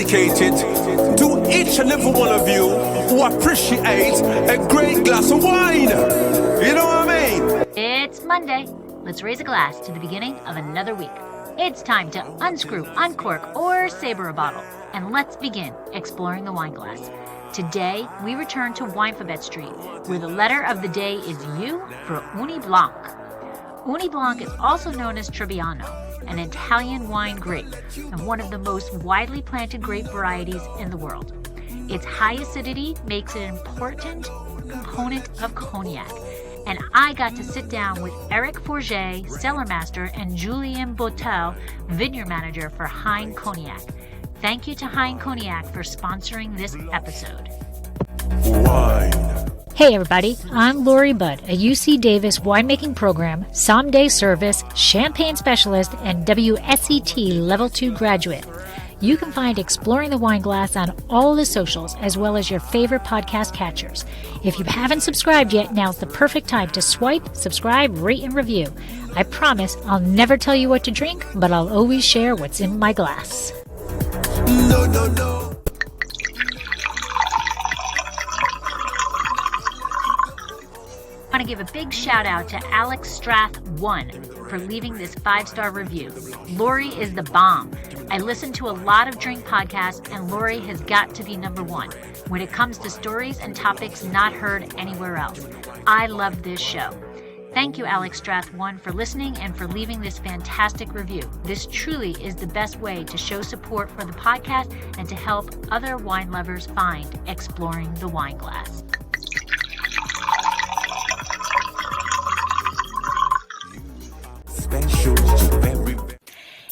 dedicated to each and every one of you who appreciate a great glass of wine. You know what I mean? It's Monday. Let's raise a glass to the beginning of another week. It's time to unscrew, uncork, or saber a bottle. And let's begin exploring the wine glass. Today, we return to Winephabet Street, where the letter of the day is U for Ugni Blanc. Ugni Blanc is also known as Trebbiano, an Italian wine grape, and one of the most widely planted grape varieties in the world. Its high acidity makes it an important component of cognac. And I got to sit down with Eric Forget, cellar master, and Julien Botel, vineyard manager for Hein Cognac. Thank you to Hein Cognac for sponsoring this episode. Wine. Hey everybody, I'm Lori Budd, a UC Davis winemaking program, someday service, champagne specialist, and WSET Level 2 graduate. You can find Exploring the Wine Glass on all the socials, as well as your favorite podcast catchers. If you haven't subscribed yet, now's the perfect time to swipe, subscribe, rate, and review. I promise I'll never tell you what to drink, but I'll always share what's in my glass. No. I want to give a big shout out to Alex Strath1 for leaving this 5-star review. Lori is the bomb. I listen to a lot of drink podcasts, and Lori has got to be number one when it comes to stories and topics not heard anywhere else. I love this show. Thank you, Alex Strath1, for listening and for leaving this fantastic review. This truly is the best way to show support for the podcast and to help other wine lovers find Exploring the Wine Glass.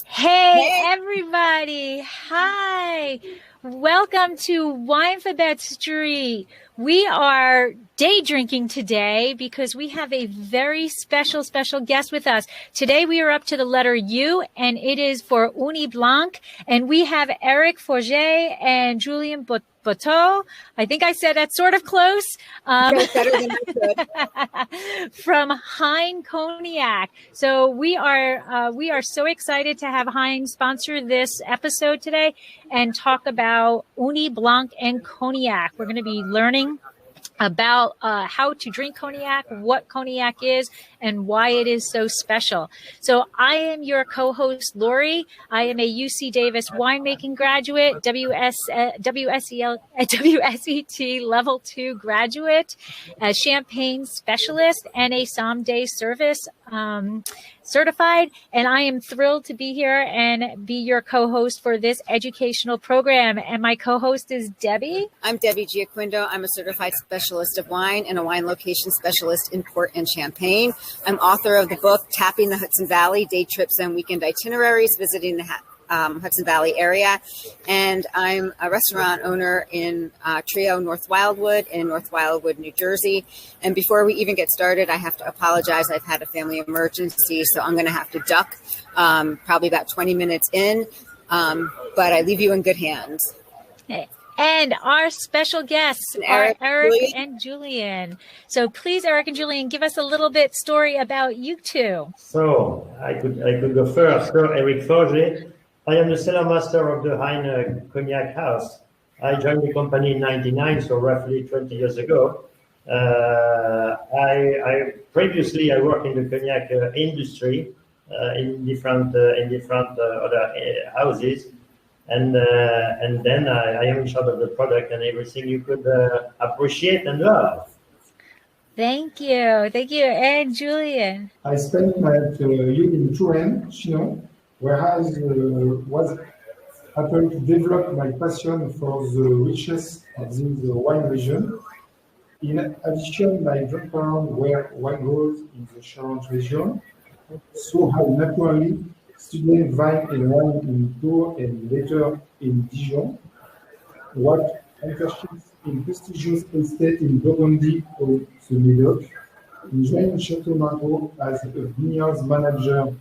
Hey everybody, hi, welcome to Winephabet Street. We are day drinking today because we have a very special guest with us. Today we are up to the letter U, and it is for Ugni Blanc, and we have Eric Forget and Julien Botel. I think I said that sort of close. Better than I could. From Hein Cognac. So we are so excited to have Hein sponsor this episode today and talk about Ugni Blanc and cognac. We're going to be learning about how to drink cognac, what cognac is, and why it is so special. So I am your co-host, Lori. I am a UC Davis winemaking graduate, WSET Level 2 graduate, a champagne specialist, and a someday service certified. And I am thrilled to be here and be your co-host for this educational program. And my co-host is Debbie. I'm Debbie Giaquindo. I'm a certified specialist of wine and a wine location specialist in port and champagne. I'm author of the book, Tapping the Hudson Valley, Day Trips and Weekend Itineraries, visiting the Hudson Valley area. And I'm a restaurant owner in Trio, North Wildwood, in North Wildwood, New Jersey. And before we even get started, I have to apologize. I've had a family emergency, so I'm going to have to duck probably about 20 minutes in. But I leave you in good hands. And our special guests are Eric and Julien. So please, Eric and Julien, give us a little bit story about you two. So I could go first. So Eric Forget. I am the cellar master of the Hein Cognac House. I joined the company in 1999, so roughly 20 years ago. Previously I worked in the cognac industry in different other houses, and then I am in charge of the product and everything you could appreciate and love. Thank you, and Julien. I spent my youth in Turin, Chinon, where I was happened to develop my passion for the riches of this wine region. In addition, my background were wine growers in the Charente region, so I naturally studied vine and wine in Tours and later in Dijon. What internships in prestigious estate in Burgundy or the Medoc. Joined Chateau Margaux as a vineyards manager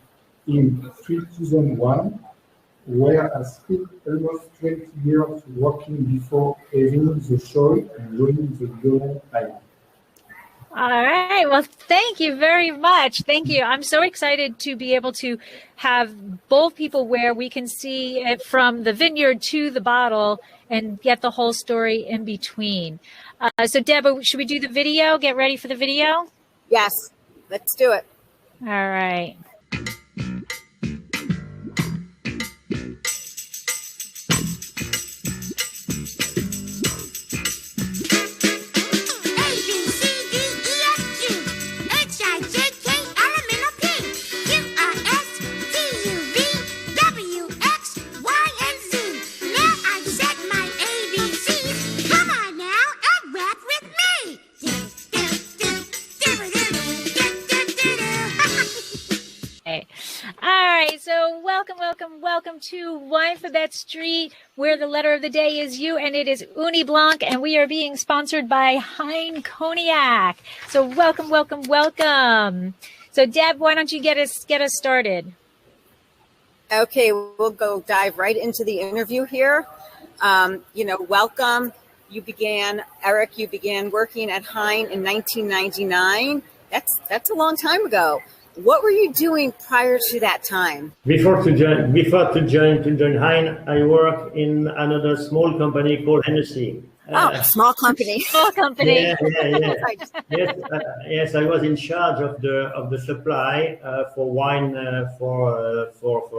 in 2001, where I spent almost 20 years working before having the choice and joining the Golden Island. All right. Well, thank you very much. Thank you. I'm so excited to be able to have both people where we can see it from the vineyard to the bottle and get the whole story in between. So, Deb, should we do the video? Get ready for the video? Yes, let's do it. All right. Welcome to Winephabet Street, where the letter of the day is U, and it is Ugni Blanc, and we are being sponsored by Hein Cognac. So welcome, welcome, welcome. So Deb, why don't you get us started? Okay, we'll go dive right into the interview here. Welcome. Eric, you began working at Hein in 1999. That's a long time ago. What were you doing prior to that time? Before to join Hein, I worked in another small company called Hennessy. Small company. Small company. Yes, I was in charge of the supply for wine, for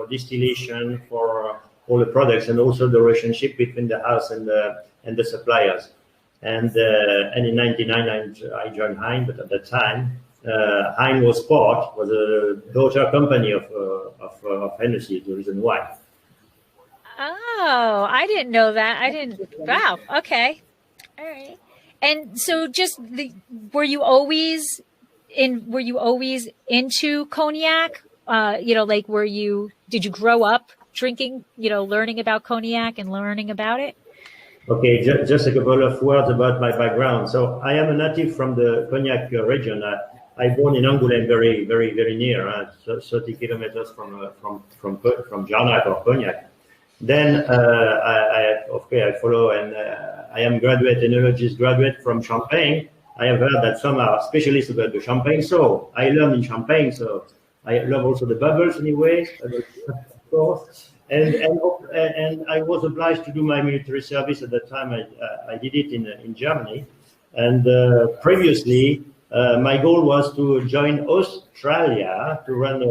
distillation, for all the products, and also the relationship between the house and the suppliers. And in '99 I joined Hein, but at that time Hein was a daughter company of Hennessy. The reason why. Oh, I didn't know that. Wow. Okay. All right. And so, were you always into cognac? Did you grow up drinking? Learning about cognac and learning about it. Okay, just a couple of words about my background. So I am a native from the Cognac region. I born in Angoulême, very, very, very near, 30 kilometers from Jarnac or Cognac. Then I follow, and I am enologist graduate from Champagne. I have heard that some are specialists about the Champagne, so I learned in Champagne. So I love also the bubbles anyway, of course. And I was obliged to do my military service at that time. I did it in Germany, and previously. My goal was to join Australia to run a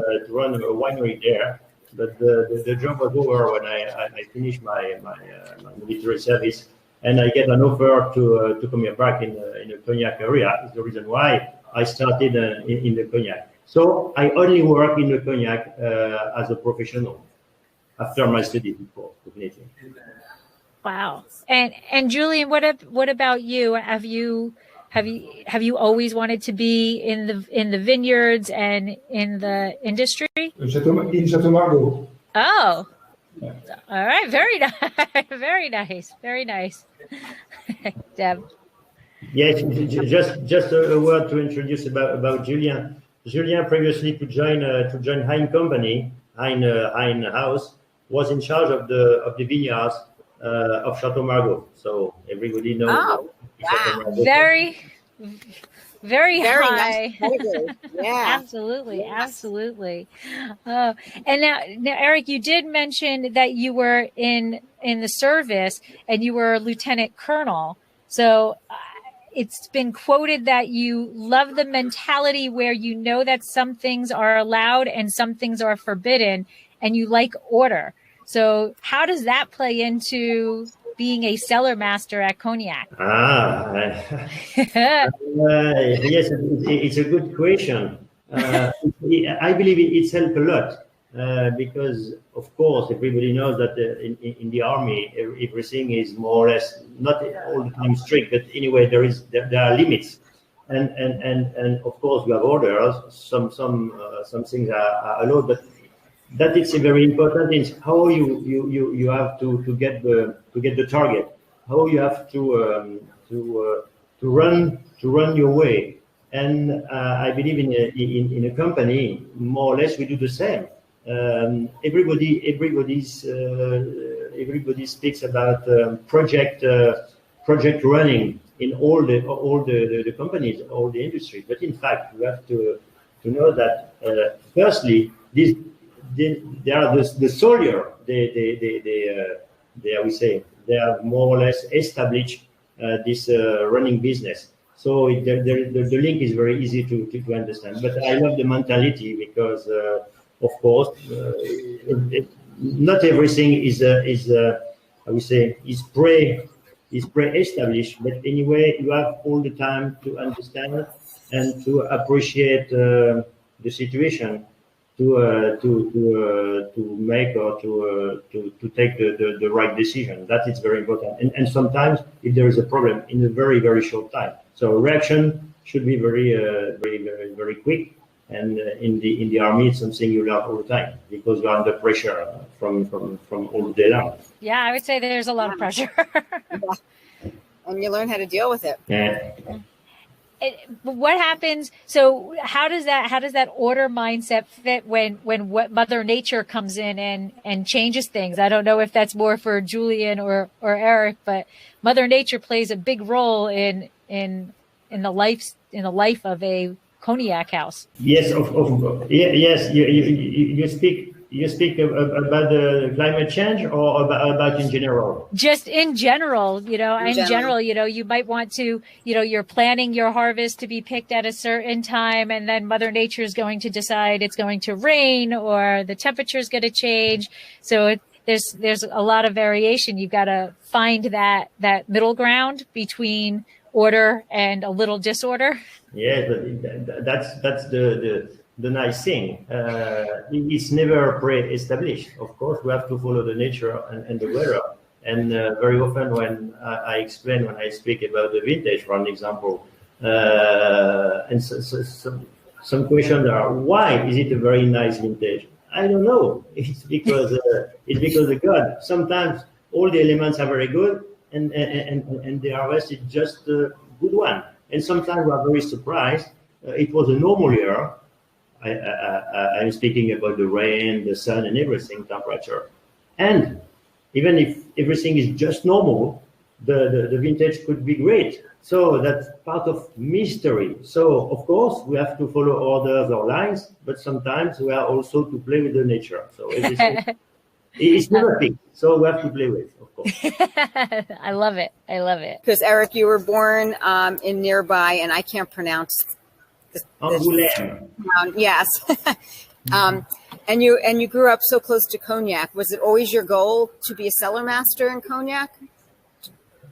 winery there, but the job was over when I finished my military service, and I get an offer to come back in the cognac area. Is the reason why I started in the cognac. So I only work in the cognac as a professional after my studies, before definitely. Wow. And Julian, what about you? Have you always wanted to be in the vineyards and in the industry? In Chateau Margaux. Oh, yeah. All right. Very nice. Very nice. Very nice. Deb. Yes, just a word to introduce about Julien. Julien previously to join Hein company, Hein House, was in charge of the vineyards of Chateau Margaux. So everybody knows. Oh, wow. Very high. Nice. Yeah. Absolutely. Yes. Absolutely. And now, Eric, you did mention that you were in the service and you were a lieutenant colonel. So it's been quoted that you love the mentality where you know that some things are allowed and some things are forbidden, and you like order. So how does that play into being a cellar master at Cognac? Yes, it's a good question. I believe it's helped a lot because, of course, everybody knows that in the army, everything is more or less, not all the time strict, but anyway, there are limits. And of course, you have orders. Some things are allowed, but that is very important. Is how you have to get the target. How you have to run your way. And I believe in a company, more or less, we do the same. Everybody speaks about project running in all the companies, all the industries. But in fact, we have to know that firstly, they are the soldier. I would say they are more or less established this running business. So the link is very easy to understand. But I love the mentality because, of course, not everything is I would say is pre-established. But anyway, you have all the time to understand and to appreciate the situation, to make or to take the right decision. That is very important. And sometimes if there is a problem in a very, very short time. So reaction should be very quick. And in the army, it's something you learn all the time because you're under pressure from all the day long. Yeah, I would say there's a lot of pressure. And you learn how to deal with it. Yeah. What happens? So how does that order mindset fit when what Mother Nature comes in and changes things? I don't know if that's more for Julian or Eric, but Mother Nature plays a big role in the life of a cognac house. Yes, yes. You speak about the climate change or about in general? Just in general, in general, you might want to, you're planning your harvest to be picked at a certain time, and then Mother Nature is going to decide it's going to rain or the temperature is going to change. So there's a lot of variation. You've got to find that middle ground between order and a little disorder. Yeah, but that's the nice thing. It's never pre-established. Of course, we have to follow the nature and the weather. And very often when I explain, when I speak about the vintage, for an example, and some questions are, why is it a very nice vintage? I don't know. It's because the God. Sometimes all the elements are very good, and the harvest is just a good one. And sometimes we are very surprised. It was a normal year. I'm speaking about the rain, the sun, and everything, temperature. And even if everything is just normal, the vintage could be great. So that's part of mystery. So, of course, we have to follow orders or lines, but sometimes we are also to play with the nature. So it's never fixed. So we have to play with, of course. I love it. Because, Eric, you were born in nearby, and I can't pronounce Angoulême. Yes. And you grew up so close to cognac. Was it always your goal to be a cellar master in cognac?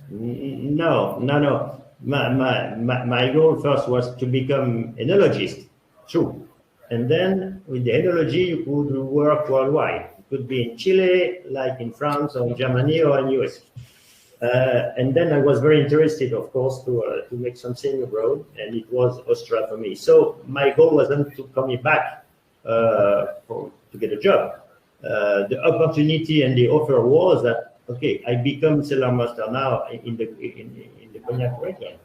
No. My goal first was to become enologist. True. And then with the enology, you could work worldwide. It could be in Chile, like in France or in Germany or in US. And then I was very interested, of course, to make something abroad, and it was Austria for me. So my goal wasn't to come back to get a job. The opportunity and the offer was that, okay, I become cellar master now in the cognac region.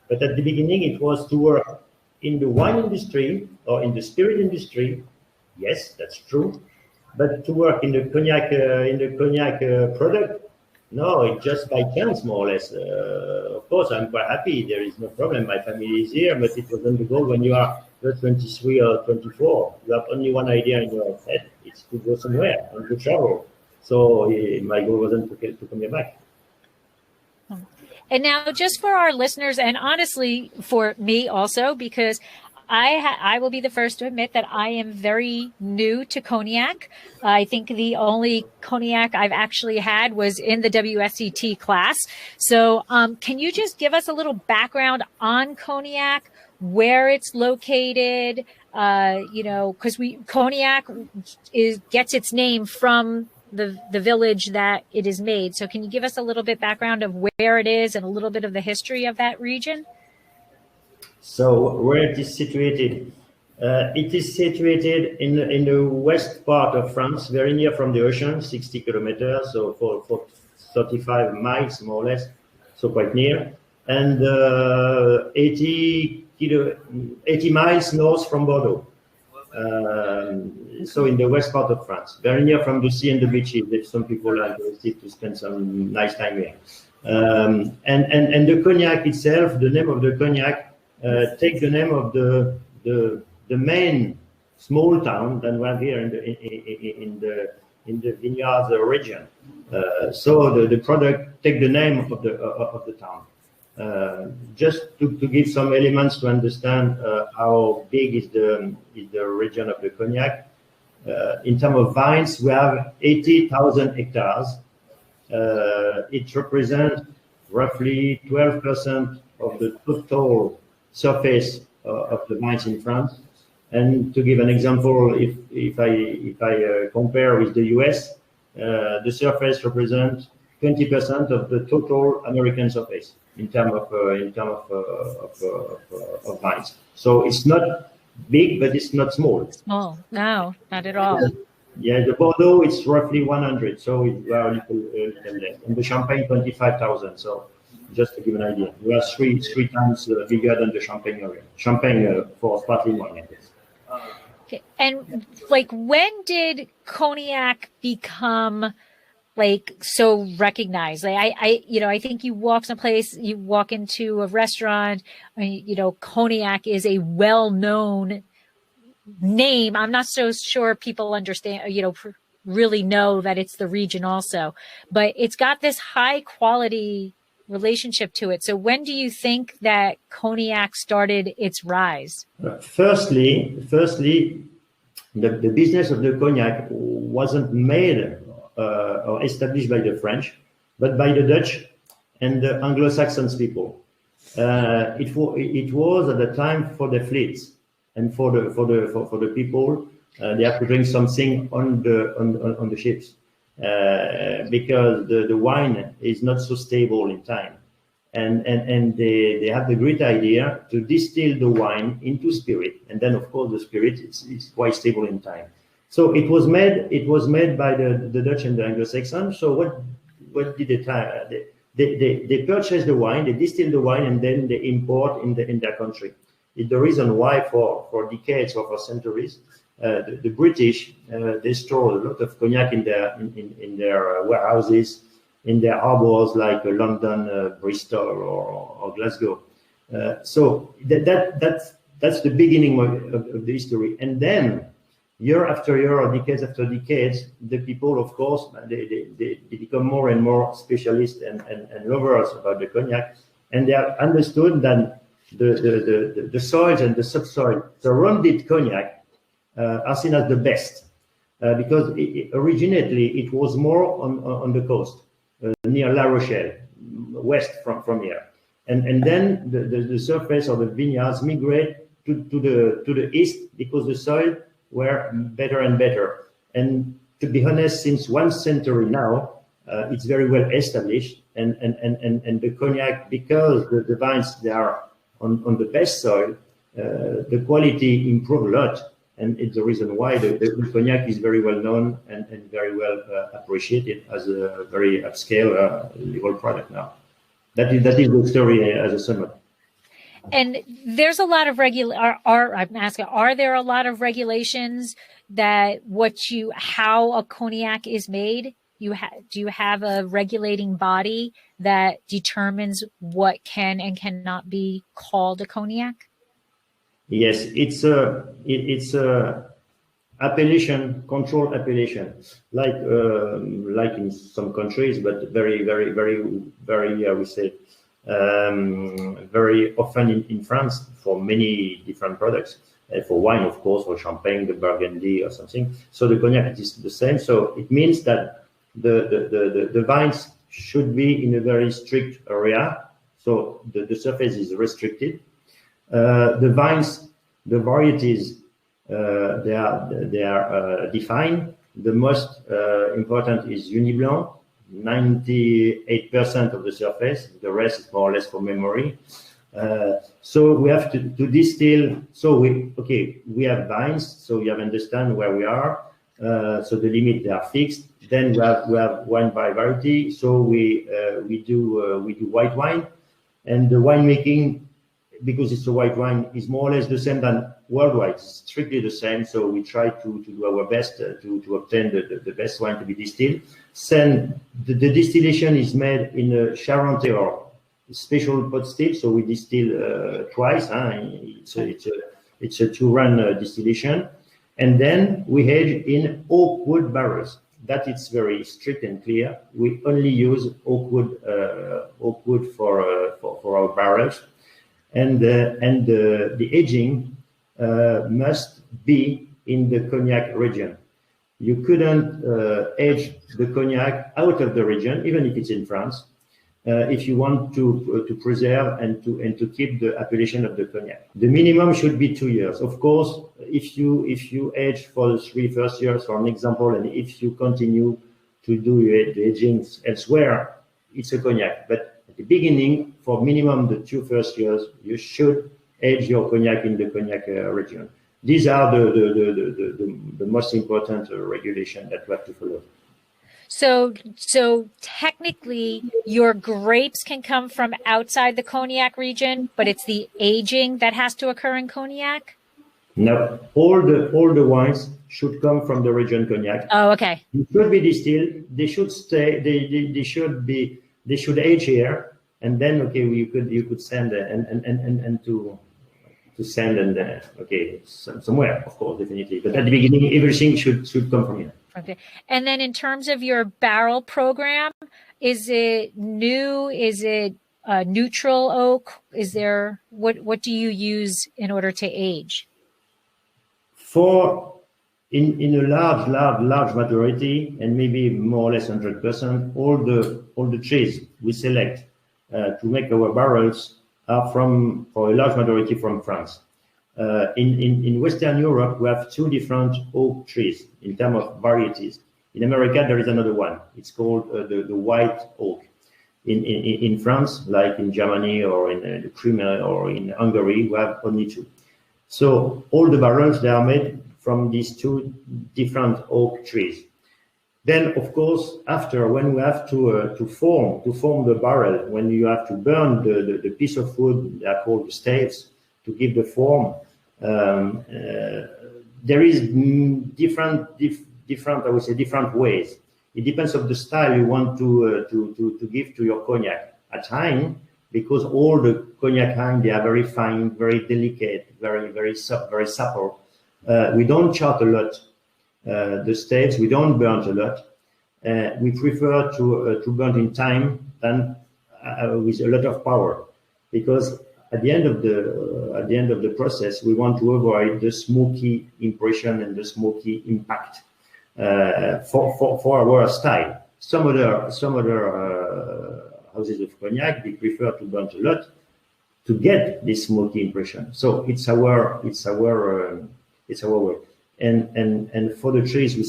But at the beginning, it was to work in the wine industry or in the spirit industry. Yes, that's true. But to work in the cognac product, no, it's just by chance, more or less. Of course, I'm quite happy. There is no problem. My family is here, but it wasn't the goal when you are 23 or 24. You have only one idea in your head. It's to go somewhere and to travel. So my goal wasn't to come back. And now just for our listeners, and honestly for me also, because I will be the first to admit that I am very new to cognac. I think the only cognac I've actually had was in the WSET class. So can you just give us a little background on cognac, where it's located? Because cognac gets its name from the village that it is made. So can you give us a little bit background of where it is and a little bit of the history of that region? So where it is situated? It is situated in the west part of France, very near from the ocean, 60 kilometers, so for 35 miles more or less, so quite near, and 80 miles north from Bordeaux. So in the west part of France, very near from the sea and the beaches. Some people are interested to spend some nice time here. And the cognac itself, the name of the cognac, take the name of the main small town that we have here in the vineyards region. So the product take the name of the town. Just to give some elements to understand how big is the region of the cognac. In terms of vines, we have 80,000 hectares. It represents roughly 12% of the total surface of the vines in France. And to give an example, if I compare with the US, the surface represents 20% of the total American surface in terms of vines. So it's not big, but it's not small. Small, no, not at all. Yeah, the Bordeaux it's roughly 100, so we are a little less. And the Champagne 25,000. So just to give an idea, we are three times bigger than the Champagne area. Champagne for sparkling wine, I guess. Okay. And like, when did cognac become like so recognized? Like I think you walk someplace, you walk into a restaurant, cognac is a well-known name. I'm not so sure people understand, really know that it's the region also, but it's got this high quality relationship to it. So when do you think that cognac started its rise? Firstly, the business of the cognac wasn't made or established by the French, but by the Dutch and the Anglo-Saxon people. It was at the time for the fleets and for the people. They have to drink something on the ships because the wine is not so stable in time, and they have the great idea to distill the wine into spirit, and then of course the spirit is quite stable in time. So it was made by the Dutch and the Anglo-Saxon. So what did they purchase the wine, they distill the wine, and then they import in their country. It's the reason why for decades or for centuries the British they store a lot of cognac in their warehouses, in their harbors like London, Bristol, or Glasgow. So that's the beginning of the history, and then year after year or decades after decades, the people, of course, they become more and more specialists and lovers about the cognac, and they have understood that the soils and the subsoil surrounded cognac are seen as the best because originally it was more on the coast near La Rochelle, west from here, and then the surface of the vineyards migrate to the east because the soil were better and better. And to be honest, since 1 century now, it's very well established, and the cognac, because the vines they are on the best soil, the quality improved a lot, and it's the reason why the cognac is very well known and very well appreciated as a very upscale legal product now. That is the story as a summary. And there's a lot of I'm asking, are there a lot of regulations that how a cognac is made? Do you have a regulating body that determines what can and cannot be called a cognac? Yes, it's a appellation, controlled appellation, like in some countries, but very, very, very, very, I would say, very often in France for many different products, for wine, of course, for champagne, the Burgundy or something. So the cognac is the same. So it means that the vines should be in a very strict area. So the surface is restricted. The vines, the varieties, they are defined. The most important is Ugni Blanc, 98% of the surface. The rest is more or less for memory. So we have to distill. So we have vines. So you have to understand where we are. So the limit they are fixed. Then we have wine by variety. So we do white wine, and the winemaking, because it's a white wine, is more or less the same than worldwide, it's strictly the same. So we try to do our best to obtain the best wine to be distilled. Then the distillation is made in a Charente or special pot still. So we distill twice. It's a two-run distillation. And then we age in oak wood barrels. That it's very strict and clear. We only use oak wood for our barrels, and the aging must be in the cognac region. You couldn't age the cognac out of the region, even if it's in France, if you want to preserve and to keep the appellation of the cognac. The minimum should be 2 years. Of course, if you age for the 3 first years, for an example, and if you continue to do the aging elsewhere, it's a cognac. But at the beginning, for minimum the 2 first years, you should age your cognac in the cognac region. These are the most important regulation that we have to follow. So technically, your grapes can come from outside the cognac region, but it's the aging that has to occur in cognac? No, all the wines should come from the region cognac. Oh, okay. They should be distilled. They should stay. They should age here, and then you could send and to send somewhere, of course, definitely. But at the beginning, everything should come from here. Okay. And then in terms of your barrel program, is it new? Is it neutral oak? Is there what do you use in order to age? For in a large majority, and maybe more or less 100%, all the trees we select to make our barrels are for a large majority from France. In Western Europe, we have 2 different oak trees in terms of varieties. In America, there is another one. It's called the white oak. In France, like in Germany or in the Crimea or in Hungary, we have only 2. So all the barrels, they are made from these 2 different oak trees. Then, of course, after when we have to form the barrel, when you have to burn the piece of wood, they are called the staves, to give the form. There is different, I would say, different ways. It depends on the style you want to give to your cognac. At Hein, because all the cognac Hein, they are very fine, very delicate, very soft, very supple. We don't chart a lot. The staves, we don't burn a lot. We prefer to burn in time than with a lot of power, because at the end of the process, we want to avoid the smoky impression and the smoky impact for our style. Some other houses of cognac, they prefer to burn a lot to get this smoky impression. So it's our way. And for the trees we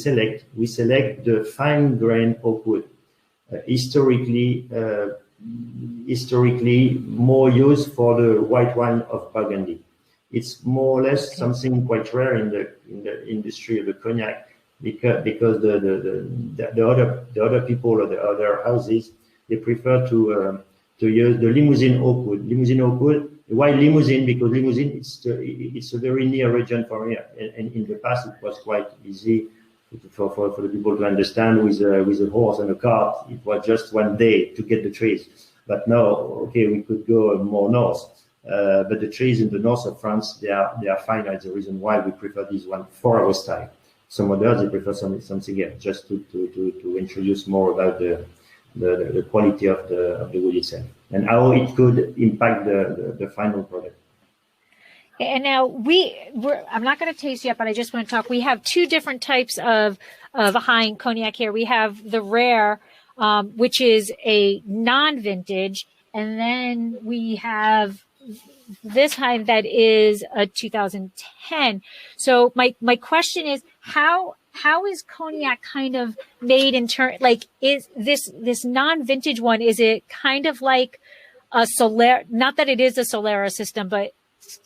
select the fine grain oak wood, historically more used for the white wine of Burgundy. It's more or less something quite rare in the industry of the cognac, because the other people or the other houses, they prefer to use the Limousin oak wood. Limousin oak wood. Why Limousin? Because Limousin it's a very near region for here, and in the past it was quite easy for the people to understand with a horse and a cart. It was just 1 day to get the trees. But now, we could go more north. But the trees in the north of France, they are fine. That's the reason why we prefer this one for our style. Some others, they prefer something else, just to introduce more about the quality of the wood itself and how it could impact the final product. And now I'm not going to taste yet, but I just want to talk. We have 2 different types of Hein cognac here. We have the rare, which is a non-vintage, and then we have this Hein that is a 2010. So my question is, how is cognac kind of made in turn? Like, is this non-vintage one, is it kind of like a Solera? Not that it is a Solera system, but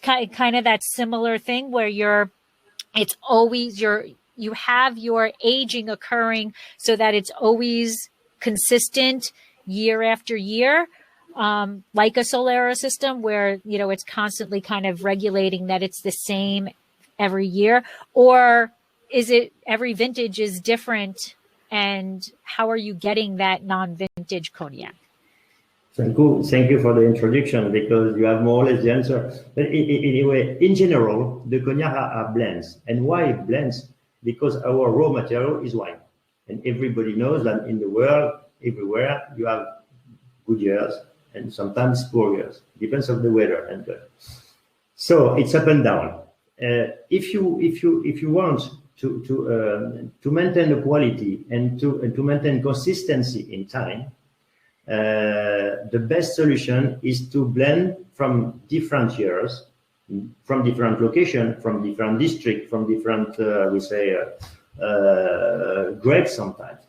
kind of that similar thing where you have your aging occurring so that it's always consistent year after year, like a Solera system where, it's constantly kind of regulating that it's the same every year, or is it every vintage is different? And how are you getting that non-vintage cognac? Thank you for the introduction, because you have more or less the answer. But anyway, in general, the cognac are blends. And why blends? Because our raw material is wine. And everybody knows that in the world, everywhere, you have good years and sometimes poor years. Depends on the weather. And so it's up and down. If you want to maintain the quality and to maintain consistency in time, the best solution is to blend from different years, from different location, from different district, from different grapes sometimes.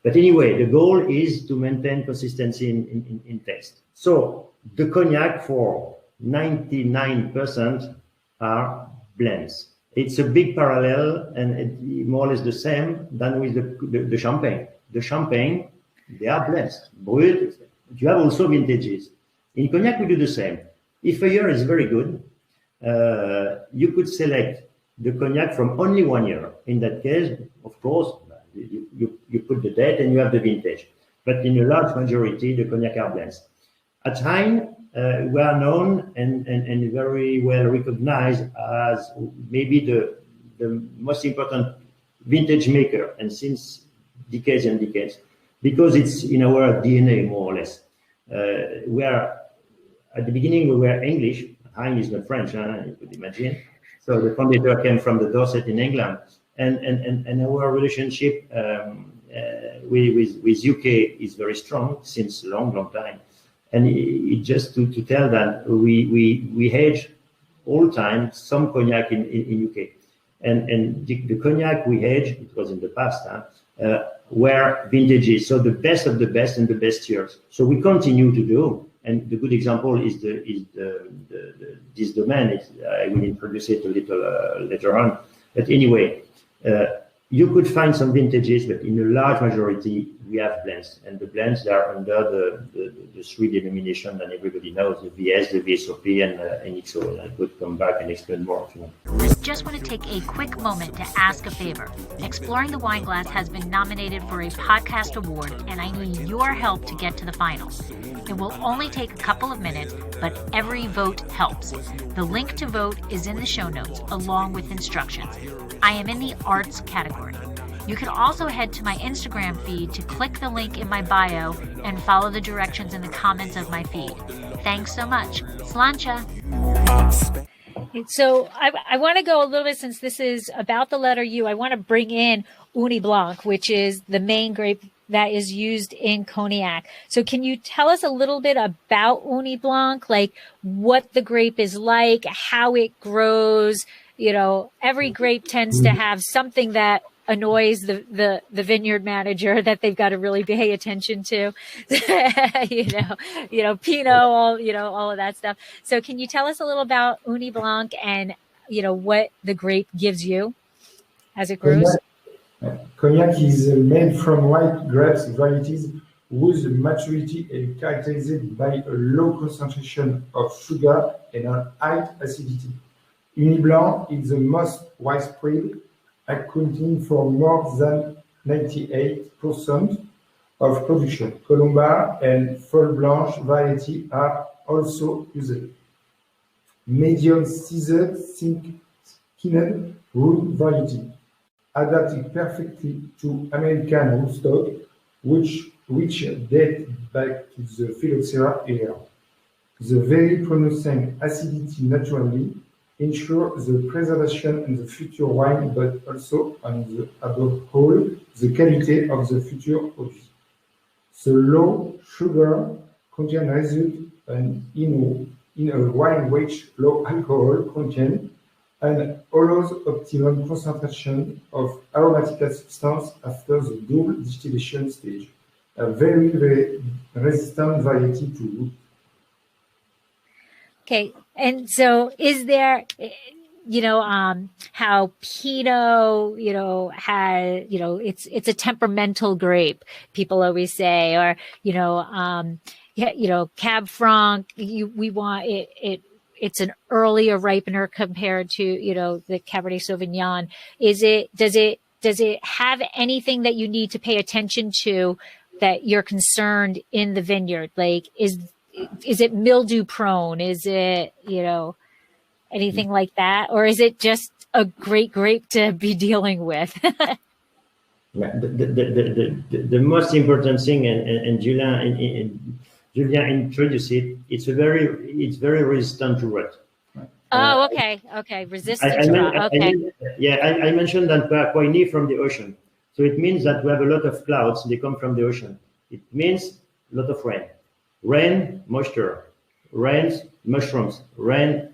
But anyway, the goal is to maintain consistency in taste. So the cognac for 99% are blends. It's a big parallel, and more or less the same than with the champagne. The champagne, they are blends. Brut, you have also vintages. In cognac, we do the same. If a year is very good, you could select the cognac from only 1 year. In that case, of course, you put the date and you have the vintage. But in a large majority, the cognac are blends. At Hine, we are known and very well recognized as maybe the most important vintage maker, and since decades and decades, because it's in our DNA, more or less. We are, at the beginning, we were English. Hine is not French, you could imagine. So the founder came from the Dorset in England. And our relationship with UK is very strong since a long time. And it just to tell that we age all time some cognac in UK. And the cognac we age, it was in the past, were vintages, so the best of the best and the best years. So we continue to do, and the good example is this domain. I will introduce it a little later on. But anyway, you could find some vintages, but in a large majority, we have blends. And the blends are under the three denominations that everybody knows, the VS, the VSOP, and XO. I could come back and explain more if you want. Just want to take a quick moment to ask a favor. Exploring the Wineglass has been nominated for a podcast award, and I need your help to get to the finals. It will only take a couple of minutes, but every vote helps. The link to vote is in the show notes, along with instructions. I am in the arts category. You can also head to my Instagram feed to click the link in my bio and follow the directions in the comments of my feed. Thanks so much. Sláinte. So I want to go a little bit, since this is about the letter U, I want to bring in Ugni Blanc, which is the main grape that is used in cognac. So can you tell us a little bit about Ugni Blanc, like what the grape is like, how it grows? You know, every grape tends to have something that annoys the vineyard manager that they've got to really pay attention to, Pinot, all of that stuff. So can you tell us a little about Ugni Blanc and, what the grape gives you as it grows? Cognac is made from white grapes varieties whose maturity is characterized by a low concentration of sugar and a high acidity. Ugni Blanc is the most widespread, accounting for more than 98% of production. Colombar and Folle Blanche variety are also used. Medium-seasoned, thin-skinned wood variety, adapted perfectly to American rootstock, which date back to the Phylloxera era. The very pronounced acidity naturally ensure the preservation in the future wine, but also, above all, the quality of the future produce. The low sugar content results in a wine which low alcohol content and allows optimum concentration of aromatic substance after the double distillation stage. A very, very resistant variety to wood. Okay, and so is there, how Pinot, has, it's a temperamental grape, people always say, or, Cab Franc, we want it it's an earlier ripener compared to, you know, the Cabernet Sauvignon. Does it have anything that you need to pay attention to that you're concerned in the vineyard? Like, is it mildew prone? Is it, you know, anything like that? Or is it just a great grape to be dealing with? The most important thing, and Julien introduced it, it's very resistant to rot. Oh, okay. Resistant to rot. Okay. I mentioned that we are quite near from the ocean. So it means that we have a lot of clouds, they come from the ocean. It means a lot of rain. Rain, moisture. Rains, mushrooms. Rain,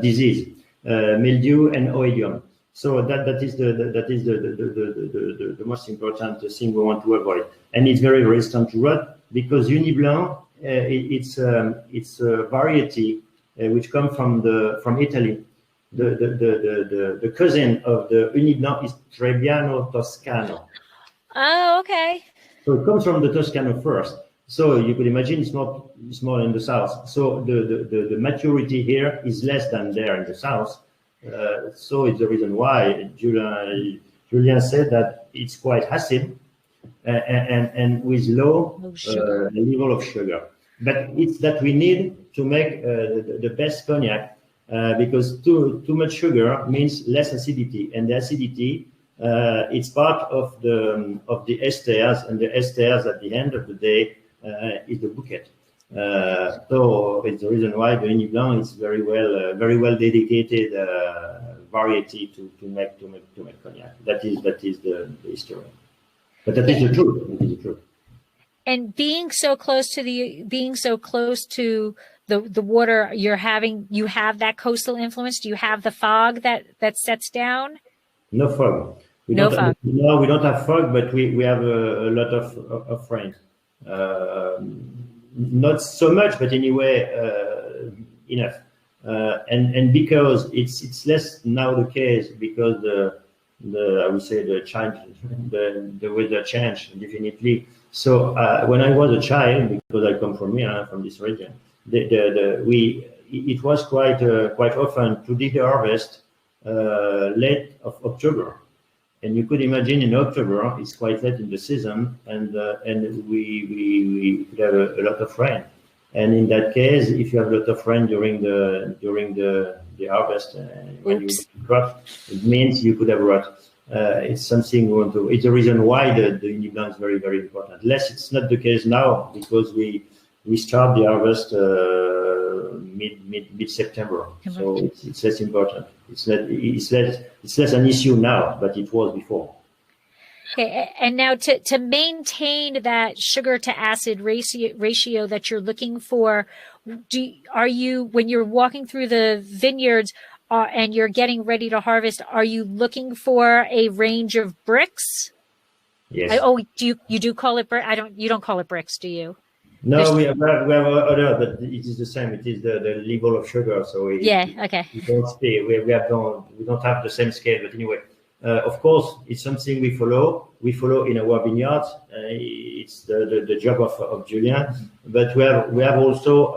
disease, mildew and oidium. So that is the most important thing we want to avoid. And it's very resistant to rot because Ugni Blanc, it's a variety which comes from Italy. The cousin of the Ugni Blanc is Trebbiano Toscano. Oh, okay. So it comes from the Toscano first. So you could imagine it's more in the south. So the maturity here is less than there in the south. So it's the reason why Julien said that it's quite acid and with low level of sugar. But it's that we need to make the best cognac because too much sugar means less acidity, and the acidity it's part of the esters, and the esters at the end of the day is the bouquet. So it's the reason why the Ugni Blanc is very well dedicated variety to make cognac. That is the history. But that is the truth. That is the truth. And being so close to the water, you have that coastal influence. Do you have the fog that sets down? No fog. We don't have fog, but we have a lot of rain. Not so much, but anyway, enough. And because it's less now the case because I would say the weather changed definitely. So when I was a child, because I come from here, from this region, it was quite often to do the harvest late of October. And you could imagine in October, it's quite late in the season, and we could have a lot of rain. And in that case, if you have a lot of rain during the harvest, when you crop, it means you could have rot. It's something we want to. It's the reason why the Ugni Blanc is very, very important. Less, it's not the case now because we start the harvest mid September, so it's less important. It's less an issue now, but it was before. Okay, and now to maintain that sugar to acid ratio that you're looking for, are you when you're walking through the vineyards and you're getting ready to harvest, are you looking for a range of bricks? Yes. You do call it brick? You don't call it bricks, do you? No, we have other, but it is the same. It is the level of sugar. So okay. We don't have the same scale, but anyway, of course, it's something we follow. We follow in our vineyards. It's the job of Julien, but we have also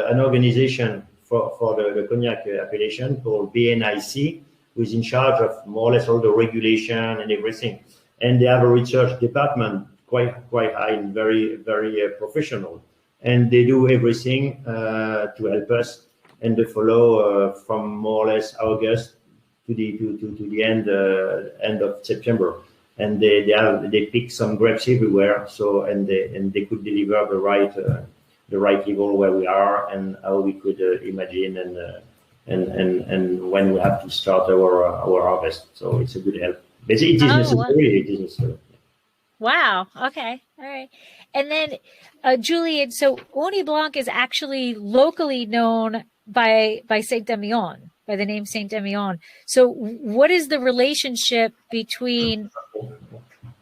an organization for the cognac appellation called BNIC, who is in charge of more or less all the regulation and everything, and they have a research department. Quite high and very, very professional, and they do everything to help us, and they follow from more or less August to the end of September, and they pick some grapes everywhere, so and they could deliver the right level where we are and how we could imagine and when we have to start our harvest. So it's a good help. Basically, it is necessary. It is necessary. Wow. Okay. All right. And then, Julien, so Ugni Blanc is actually locally known by Saint-Emilion, by the name Saint-Emilion. So what is the relationship between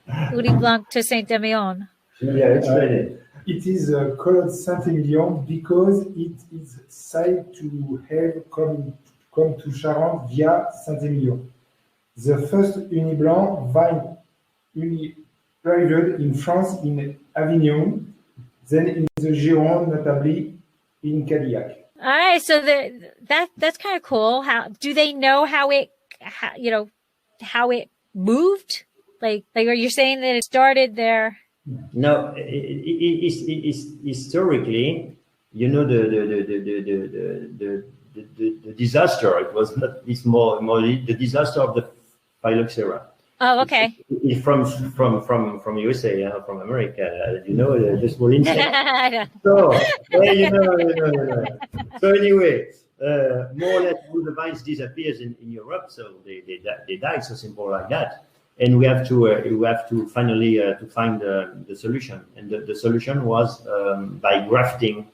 Ugni Blanc to Saint-Emilion? Yeah, explain it is called Saint-Emilion because it is said to have come to Charente via Saint-Emilion. The first Ugni Blanc vine arrived in France in Avignon, then in the Gironde, notably in Cadillac. All right, so that's kind of cool. How do they know how it moved? Like are you saying that it started there? No, it's historically, you know, the disaster. It was not this more the disaster of the phylloxera. Oh, okay. It's from USA, from America. You know, the small insect. So, you know. So anyway, more or less, all the vines disappears in Europe. So they die. So simple like that. And we have to finally to find the solution. And the solution was by grafting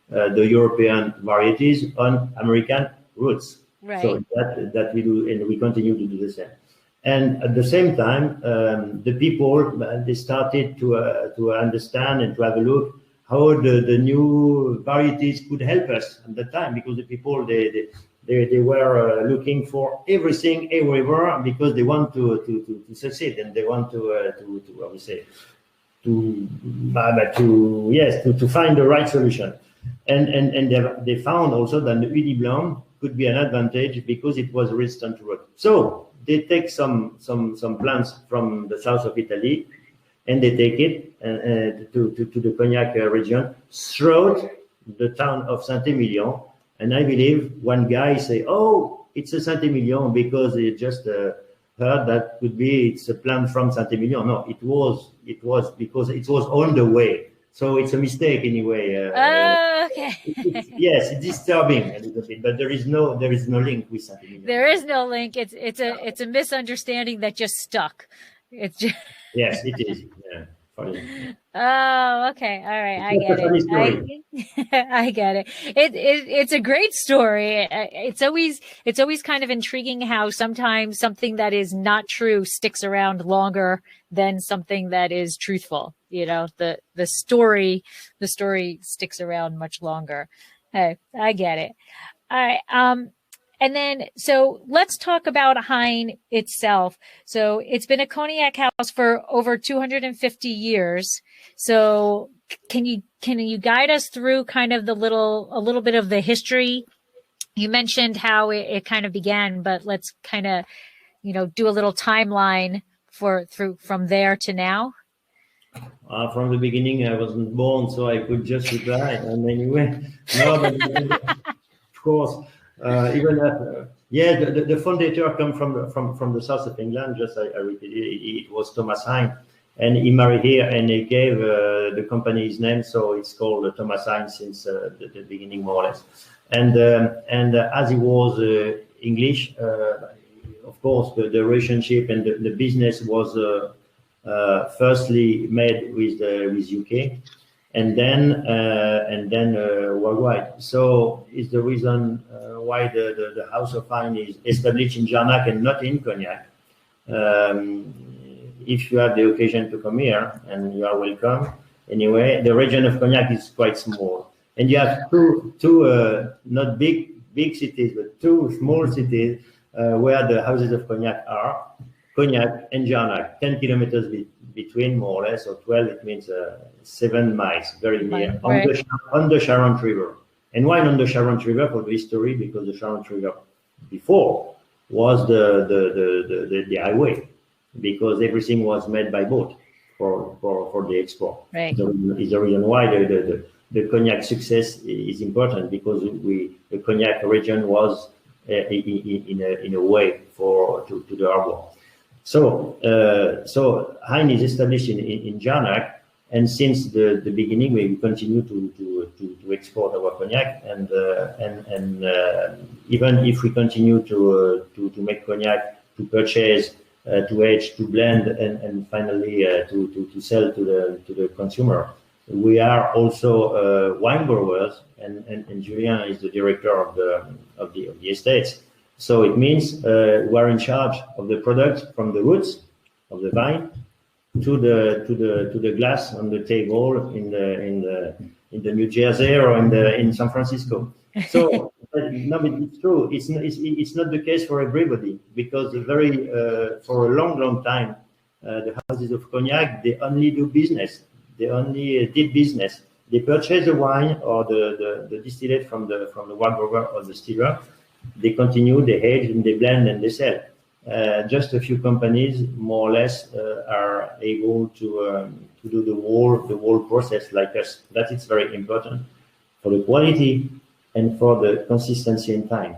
the European varieties on American roots. Right. So that we do, and we continue to do the same. And at the same time, the people, they started to understand and to have a look how the new varieties could help us at the time, because the people they were looking for everything everywhere, because they want to succeed, and they want to find the right solution. And they found also that the Ugni Blanc could be an advantage because it was resistant to rot. So they take some plants from the south of Italy, and they take it to the Cognac region throughout the town of Saint-Emilion. And I believe one guy say, "Oh, it's a Saint-Emilion," because he just heard that could be it's a plant from Saint-Emilion. No, it was because it was on the way. So it's a mistake anyway. Okay. Yes, it's disturbing a little bit, but there is no link with Saint-Emilion. There is no link. It's a misunderstanding that just stuck. It's just Yes, it is. Yeah, funny. Oh, okay. All right. I get it. I get it. It's a great story. It's always kind of intriguing how sometimes something that is not true sticks around longer than something that is truthful. You know, the story sticks around much longer. Hey, I get it. All right. And then, so let's talk about Heine itself. So it's been a cognac house for over 250 years. So can you guide us through kind of a little bit of the history? You mentioned how it kind of began, but let's kind of, do a little timeline from there to now. From the beginning, I wasn't born, so I could just reply. And anyway, no, but of course. Even the founder come from the south of England. Just I repeat, it was Thomas Heine, and he married here, and he gave the company his name, so it's called Thomas Heine since the beginning, more or less. And as he was English, of course, the relationship and the business was firstly made with UK. And then worldwide. So it's the reason why the House of Heine is established in Jarnac and not in Cognac. If you have the occasion to come here, and you are welcome. Anyway, the region of Cognac is quite small, and you have two not big cities, but two small cities where the houses of Cognac are. Cognac and Jarnac, 10 kilometers between, more or less, or 12, it means 7 miles, very near, right. on the Charente River. And why on the Charente River? For the history, because the Charente River before was the highway, because everything was made by boat for the export. Right. Is the reason why the Cognac success is important, because the Cognac region was in a way to the harbor. So Heine is established in Jarnac, and since the beginning we continue to export our cognac, and even if we continue to make cognac, to purchase, to age, to blend, and finally to sell to the consumer, we are also wine growers, and Julien is the director of the estates. So it means we're in charge of the product from the roots of the vine to the glass on the table in the New Jersey or in San Francisco. So no, but it's true. It's not the case for everybody, because for a long time the houses of cognac, they only do business. They only did business. They purchase the wine or the distillate from the wine grower or the distiller. They continue, they age, and they blend, and they sell. Just a few companies, more or less, are able to do the whole process like us. That is very important for the quality and for the consistency in time.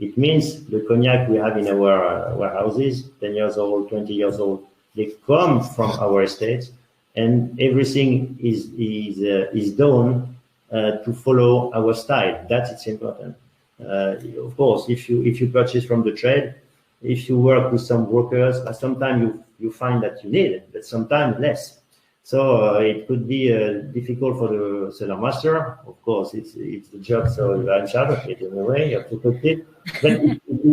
It means the cognac we have in our warehouses, 10 years old, 20 years old, they come from our estates, and everything is done to follow our style. That's important. Of course, if you purchase from the trade, if you work with some brokers, sometimes you find that you need it, but sometimes less. So it could be difficult for the cellar master. Of course, it's the job, so I'm in charge of it in a way. You have to cook it, but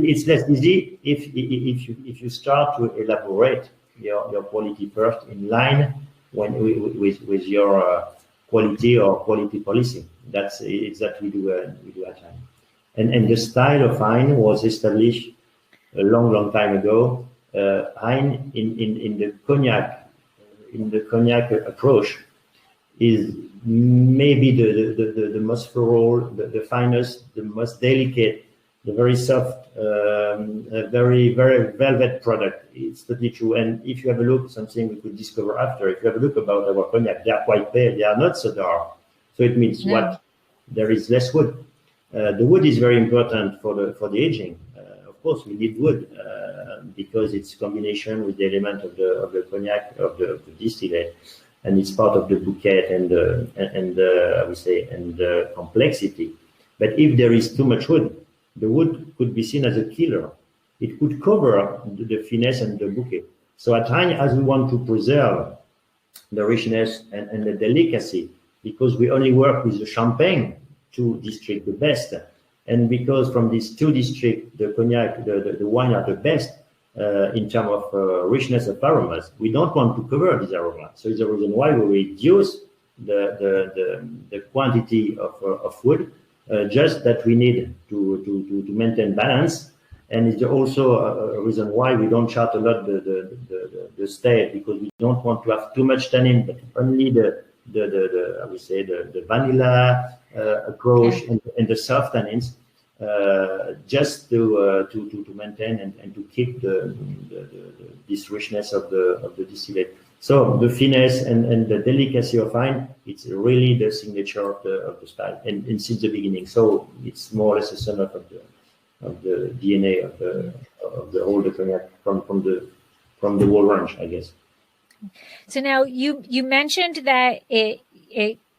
it's less easy if you start to elaborate your quality first in line with your quality or quality policy. That's exactly we do at time. And the style of wine was established a long time ago. Wine in the cognac approach is maybe the most floral, the finest, the most delicate, the very soft, very velvet product. It's totally true. And if you have a look, something we could discover after, if you have a look about our cognac, they are quite pale, they are not so dark. So it means what? There is less wood. The wood is very important for the aging. Of course, we need wood because it's combination with the element of the cognac, of the distillate, and it's part of the bouquet and the complexity. But if there is too much wood, the wood could be seen as a killer. It could cover the finesse and the bouquet. So at times, as we want to preserve the richness and the delicacy, because we only work with the Champagne 2 district, the best, and because from these 2 districts, the cognac, the wine are the best in terms of richness of aromas, we don't want to cover these aromas. So it's the reason why we reduce the quantity of wood, just that we need to maintain balance. And it's also a reason why we don't chart a lot the state, because we don't want to have too much tannin, but only the vanilla approach and the soft tannins, just to maintain and to keep this richness of the distillate. So the finesse and the delicacy of wine, it's really the signature of the style, and since the beginning. So it's more or less a sum of the DNA of the whole cognac from the whole range, I guess. So now you mentioned that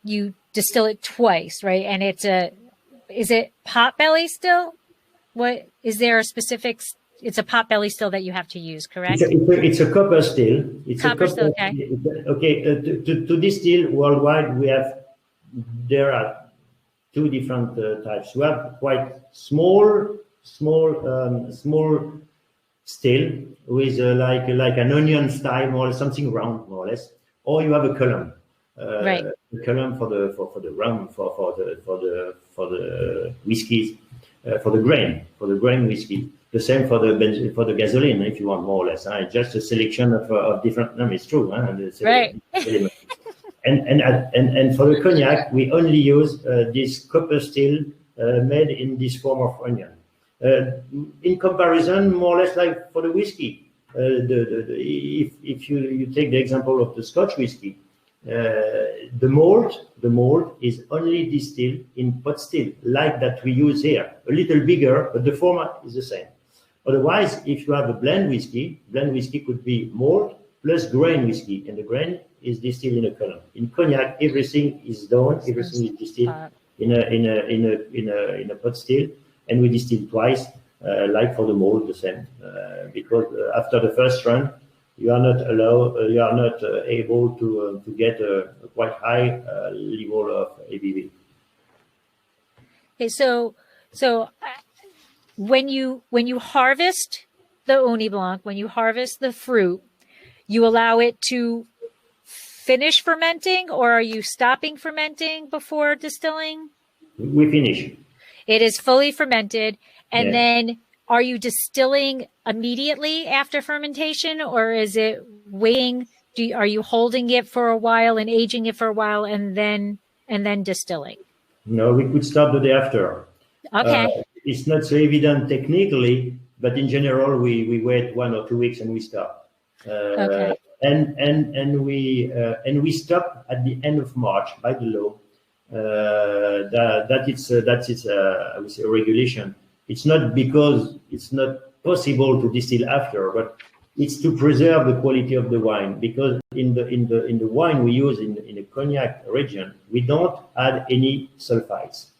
you distill it twice, right? And is it pot belly still? What is there a specific? It's a pot belly still that you have to use, correct? It's a copper still. It's copper still, okay. Okay, to distill worldwide, there are 2 different types. We have quite small still with like an onion style or something round, more or less, or you have a column. Right. A column for the rum, for the whiskeys, for the grain whiskey. The same for the gasoline, if you want, more or less. Just a selection of different. No, it's true. Right. And for the cognac, we only use this copper still made in this form of onion. In comparison, more or less like for the whiskey, if you take the example of the Scotch whiskey, the malt is only distilled in pot still, like that we use here, a little bigger, but the format is the same. Otherwise, if you have a blend whiskey could be malt plus grain whiskey, and the grain is distilled in a column. In cognac, everything is done, everything is distilled in a pot still, and we distill twice, like for the malt, the same, because after the first run, you are not able to get a quite high level of ABV. Okay, so when you harvest the Ugni Blanc, when you harvest the fruit, you allow it to finish fermenting, or are you stopping fermenting before distilling? We finish. It is fully fermented, and then are you distilling immediately after fermentation, or is it waiting? Are you holding it for a while and aging it for a while and then and then distilling? No, we could start the day after. Okay. It's not so evident technically, but in general, we wait 1 or 2 weeks and we start. Okay. And we stop at the end of March by the law. That's I would say, a regulation. It's not because it's not possible to distill after, but it's to preserve the quality of the wine. Because in the wine we use in the cognac region, we don't add any sulfites.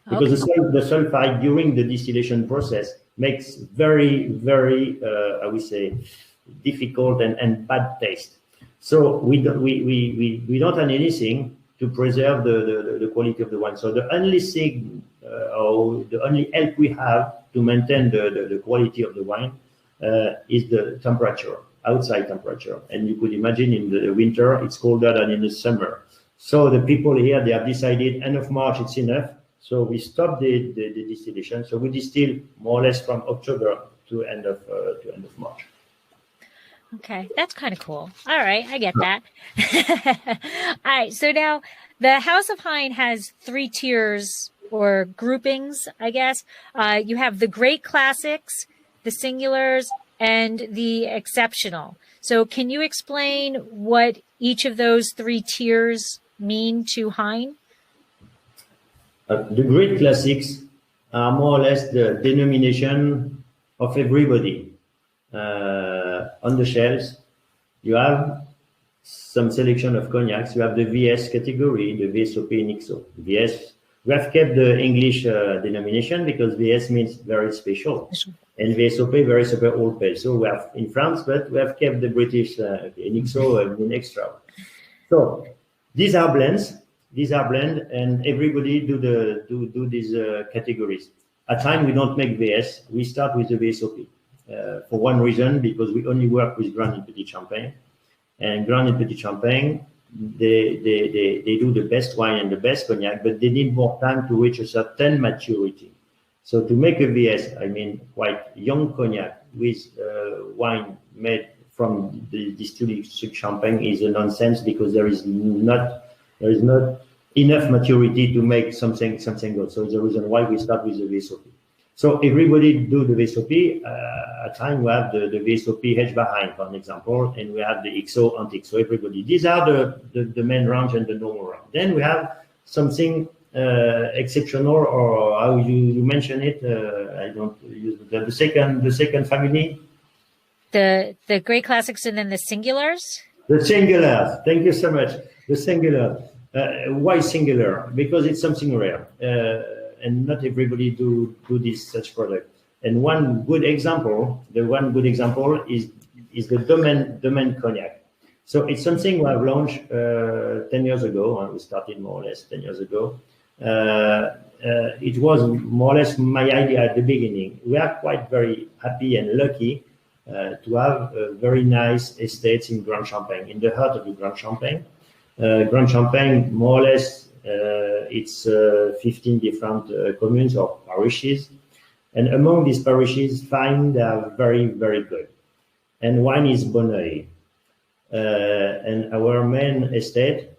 Because the sulfite during the distillation process makes very, very, I would say, difficult and bad taste. So we don't add anything to preserve the quality of the wine. So the only thing or the only help we have to maintain the quality of the wine is the temperature, outside temperature. And you could imagine in the winter it's colder than in the summer. So the people here, they have decided end of March it's enough. So we stop the distillation. So we distill more or less from October to end of March. Okay, that's kind of cool. All right, I get that. All right, so now the House of Hein has 3 tiers or groupings, I guess. You have the great classics, the singulars, and the exceptional. So can you explain what each of those 3 tiers mean to Hein? The great classics are more or less the denomination of everybody. On the shelves, you have some selection of cognacs. You have the VS category, the VSOP and XO. VS, we have kept the English denomination because VS means very special, and VSOP, very super old pale. So we have in France, but we have kept the British in XO in extra. So these are blends. These are blend, and everybody do these categories. At time we don't make VS. We start with the VSOP. For one reason, because we only work with Grand and Petit Champagne, and Grand and Petit Champagne, they do the best wine and the best cognac, but they need more time to reach a certain maturity. So to make a VS, I mean quite young cognac with wine made from the distilled champagne is a nonsense, because there is not enough maturity to make something good. So it's the reason why we start with the VSOP. So everybody do the VSOP. At time we have the VSOP hedge behind, for example, and we have the XO and XO. Everybody. These are the main range and the normal range. Then we have something exceptional, or how you mention it. I don't use the second family. The great classics and then the singulars. The singulars. Thank you so much. The singular. Why singular? Because it's something rare. And not everybody do this such product. And one good example is the domain cognac. So it's something we have launched 10 years ago, and we started more or less 10 years ago. It was more or less my idea at the beginning. We are quite very happy and lucky to have very nice estates in Grand Champagne, in the heart of the Grand Champagne. Grand Champagne, more or less, it's 15 different communes or parishes. And among these parishes, 5 are very, very good. And one is Bonneuil. And our main estate,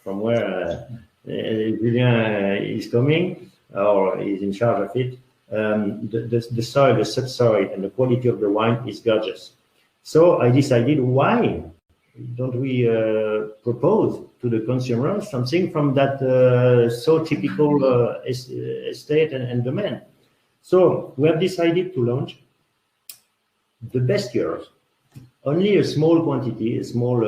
from where Julien is coming, or is in charge of it, the soil, the subsoil, and the quality of the wine is gorgeous. So I decided, why don't we propose to the consumer something from that so typical estate and domain? So we have decided to launch the best years. Only a small quantity, small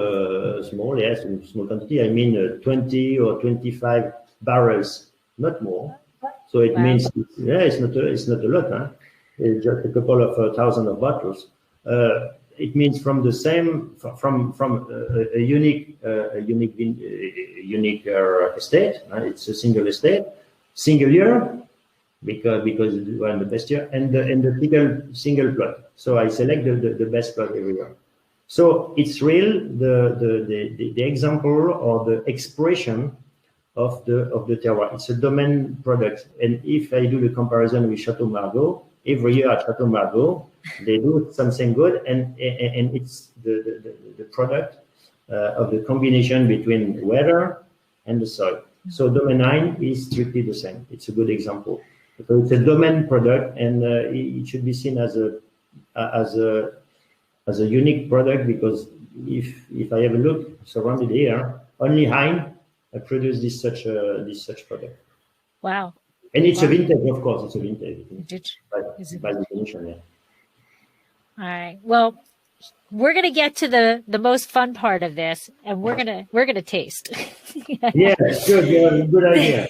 quantity. I mean 20 or 25 barrels, not more. So it means, it's not a lot. Huh? It's just a couple of thousand of bottles. It means from the same, from a unique estate. It's a single estate, single year, because we're in the best year, and the single plot. So I select the best plot every year. So it's real the example or the expression of the terroir. It's a domain product, and if I do the comparison with Chateau Margaux, every year at Chateau Margaux, they do something good, and it's the product of the combination between weather and the soil. So domain 9 is strictly the same. It's a good example. So it's a domain product, and it should be seen as a unique product, because if I have a look surrounded here, only Hein produce this such product. Wow. And it's a vintage, of course. It's a vintage. By definition, yeah. All right. Well, we're gonna get to the most fun part of this, and we're gonna taste. Yeah, good idea.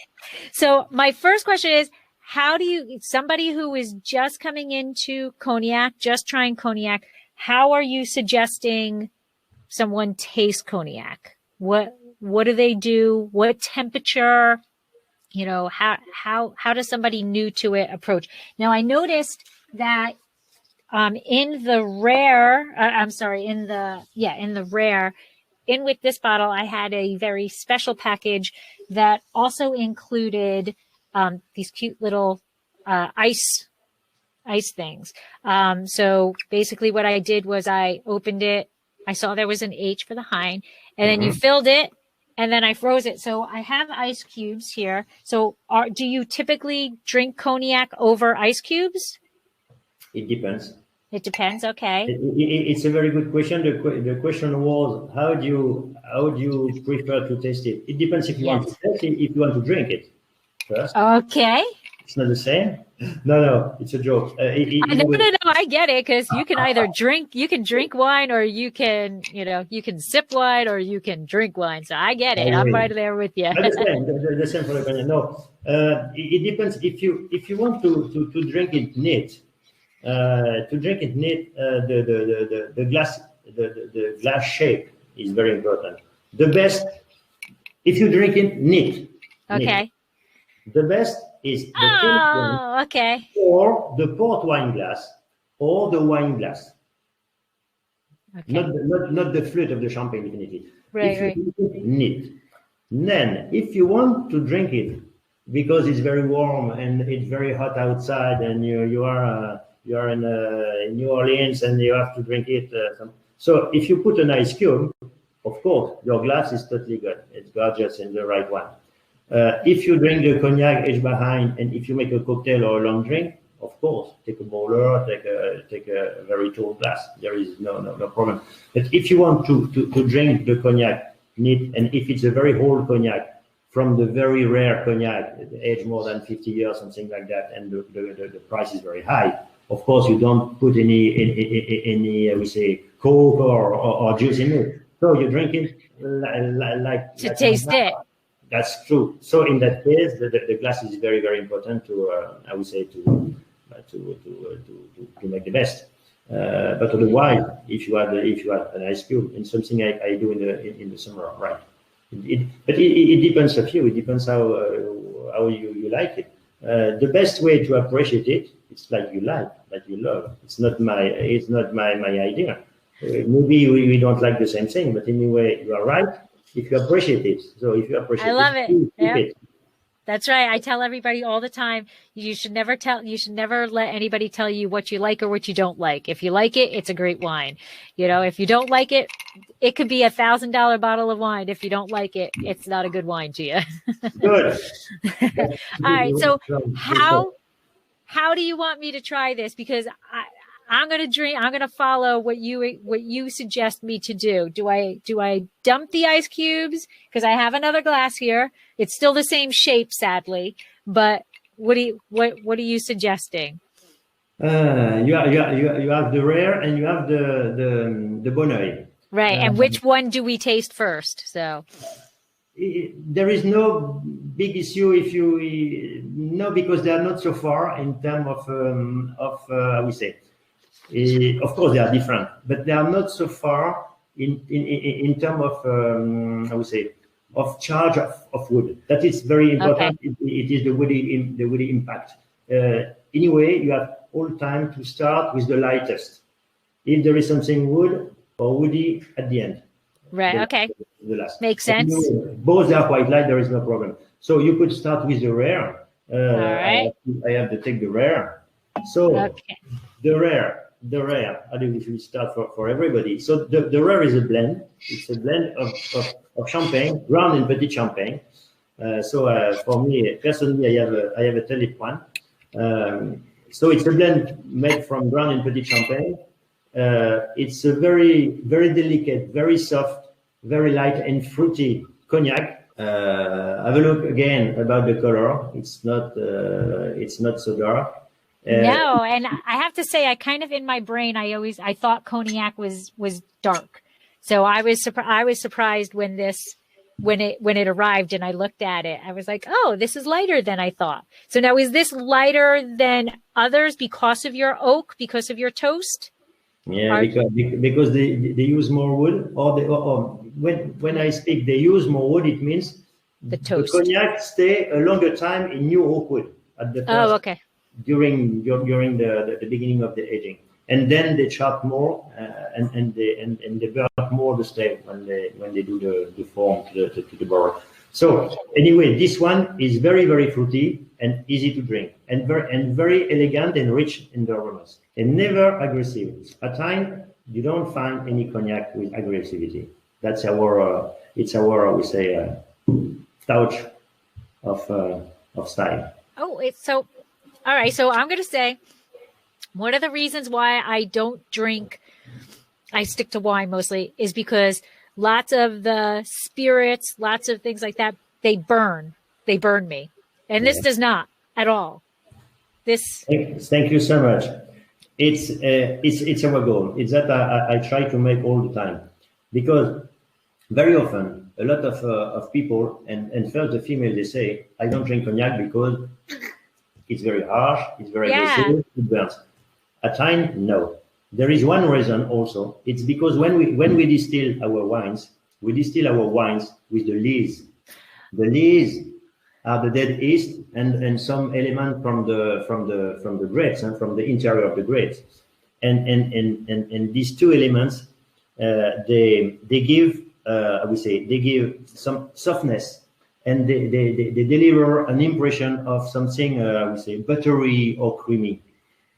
So my first question is, how do you, somebody who is just coming into cognac, just trying cognac, how are you suggesting someone taste cognac? What do they do? What temperature? You know, how does somebody new to it approach? Now, I noticed that in the rare, in with this bottle, I had a very special package that also included these cute little ice things. So basically what I did was I opened it. I saw there was an H for the Hein, and then you filled it, and then I froze it. So I have ice cubes here. So do you typically drink cognac over ice cubes? It depends. It depends. Okay. It's a very good question. The question was, how do you prefer to taste it? It depends if you want to taste it, if you want to drink it first. Okay. It's not the same. No, it's a joke. No, I get it, because you can either drink wine, or you can sip wine, or you can drink wine. So I get it. I'm right there with you. The same for the opinion. No, it depends. If you want to drink it neat, the glass shape is very important. The best, if you drink it neat. Okay. The best is the okay. or the port wine glass, or the wine glass. Okay. Not the flute of the champagne, definitely. Right. If you drink it neat. Then, if you want to drink it because it's very warm and it's very hot outside, and you are in New Orleans and you have to drink it. So if you put an ice cube, of course, your glass is totally good. It's gorgeous and the right one. If you drink the cognac aged behind, and if you make a cocktail or a long drink, of course, take a bowler, take a very tall glass. There is no problem. But if you want to drink the cognac neat, and if it's a very old cognac, from the very rare cognac, aged more than 50 years, something like that, and the price is very high, of course, you don't put any we say, Coke or juice in it. So you drink it like to taste it. That's true. So in that case, the glass is very, very important to, I would say, to make the best. But otherwise, if you have an ice cube, and something I do in the summer, right? But it depends of you. It depends how you like it. The best way to appreciate it, it's like you love. It's not my idea. Maybe we don't like the same thing, but anyway, you are right. If you appreciate it, so if you appreciate I love it, it. Keep it. That's right. I tell everybody all the time, you should never let anybody tell you what you like or what you don't like. If you like it, it's a great wine. You know, if you don't like it, it could be $1,000 bottle of wine. If you don't like it, it's not a good wine to you. Good. All right. So how do you want me to try this? Because I'm going to follow what you suggest me to do. Do I dump the ice cubes? Because I have another glass here. It's still the same shape, sadly, but what are you suggesting? You have the rare and you have the Bonneuil. Right. And which one do we taste first? So there is no big issue if you no, because they are not so far in terms of I would say. Of course, they are different, but they are not so far in terms of I would say of charge of wood. That is very important. Okay. It is the woody impact. Anyway, you have all time to start with the lightest. If there is something wood or woody at the end. Right. Okay. The last. Makes sense. Anyway, both are quite light. There is no problem. So you could start with the rare. All right. I have to take the rare. So okay. The rare. I think we should start for everybody. So the rare is a blend. It's a blend of champagne, ground and petit champagne. For me personally, I have a tulip one. So it's a blend made from brown and petit champagne. It's a very, very delicate, very soft, very light and fruity cognac. Have a look again about the color. It's not so dark. No, and I have to say, I kind of in my brain, I thought cognac was dark, so I was surprised when it arrived and I looked at it. I was like, oh, this is lighter than I thought. So now, is this lighter than others because of your oak, because of your toast? Yeah, because they use more wood, or when I speak they use more wood, it means the toast. The cognac stay a longer time in new oak wood at the first, okay. During the beginning of the aging, and then they chop more and they burn more the stem when they do the form to the barrel. So anyway, this one is very, very fruity and easy to drink, and very elegant and rich in the aromas, and never aggressive. At times you don't find any cognac with aggressivity. That's our I would say touch of style. Oh, it's so. All right, so I'm going to say one of the reasons why I don't drink, I stick to wine mostly, is because lots of the spirits, lots of things like that, they burn me. And this does not at all. Thank you so much. It's our goal. It's that I try to make all the time, because very often a lot of people, and first the female, they say, I don't drink cognac because it's very harsh, it's very aggressive, it burns. At times, no. There is one reason also. It's because when we distill our wines, we distill our wines with the lees. The lees are the dead yeast and some element from the grapes and from the interior of the grapes. And these two elements, they give I would say they give some softness. And they deliver an impression of something, I would say, buttery or creamy.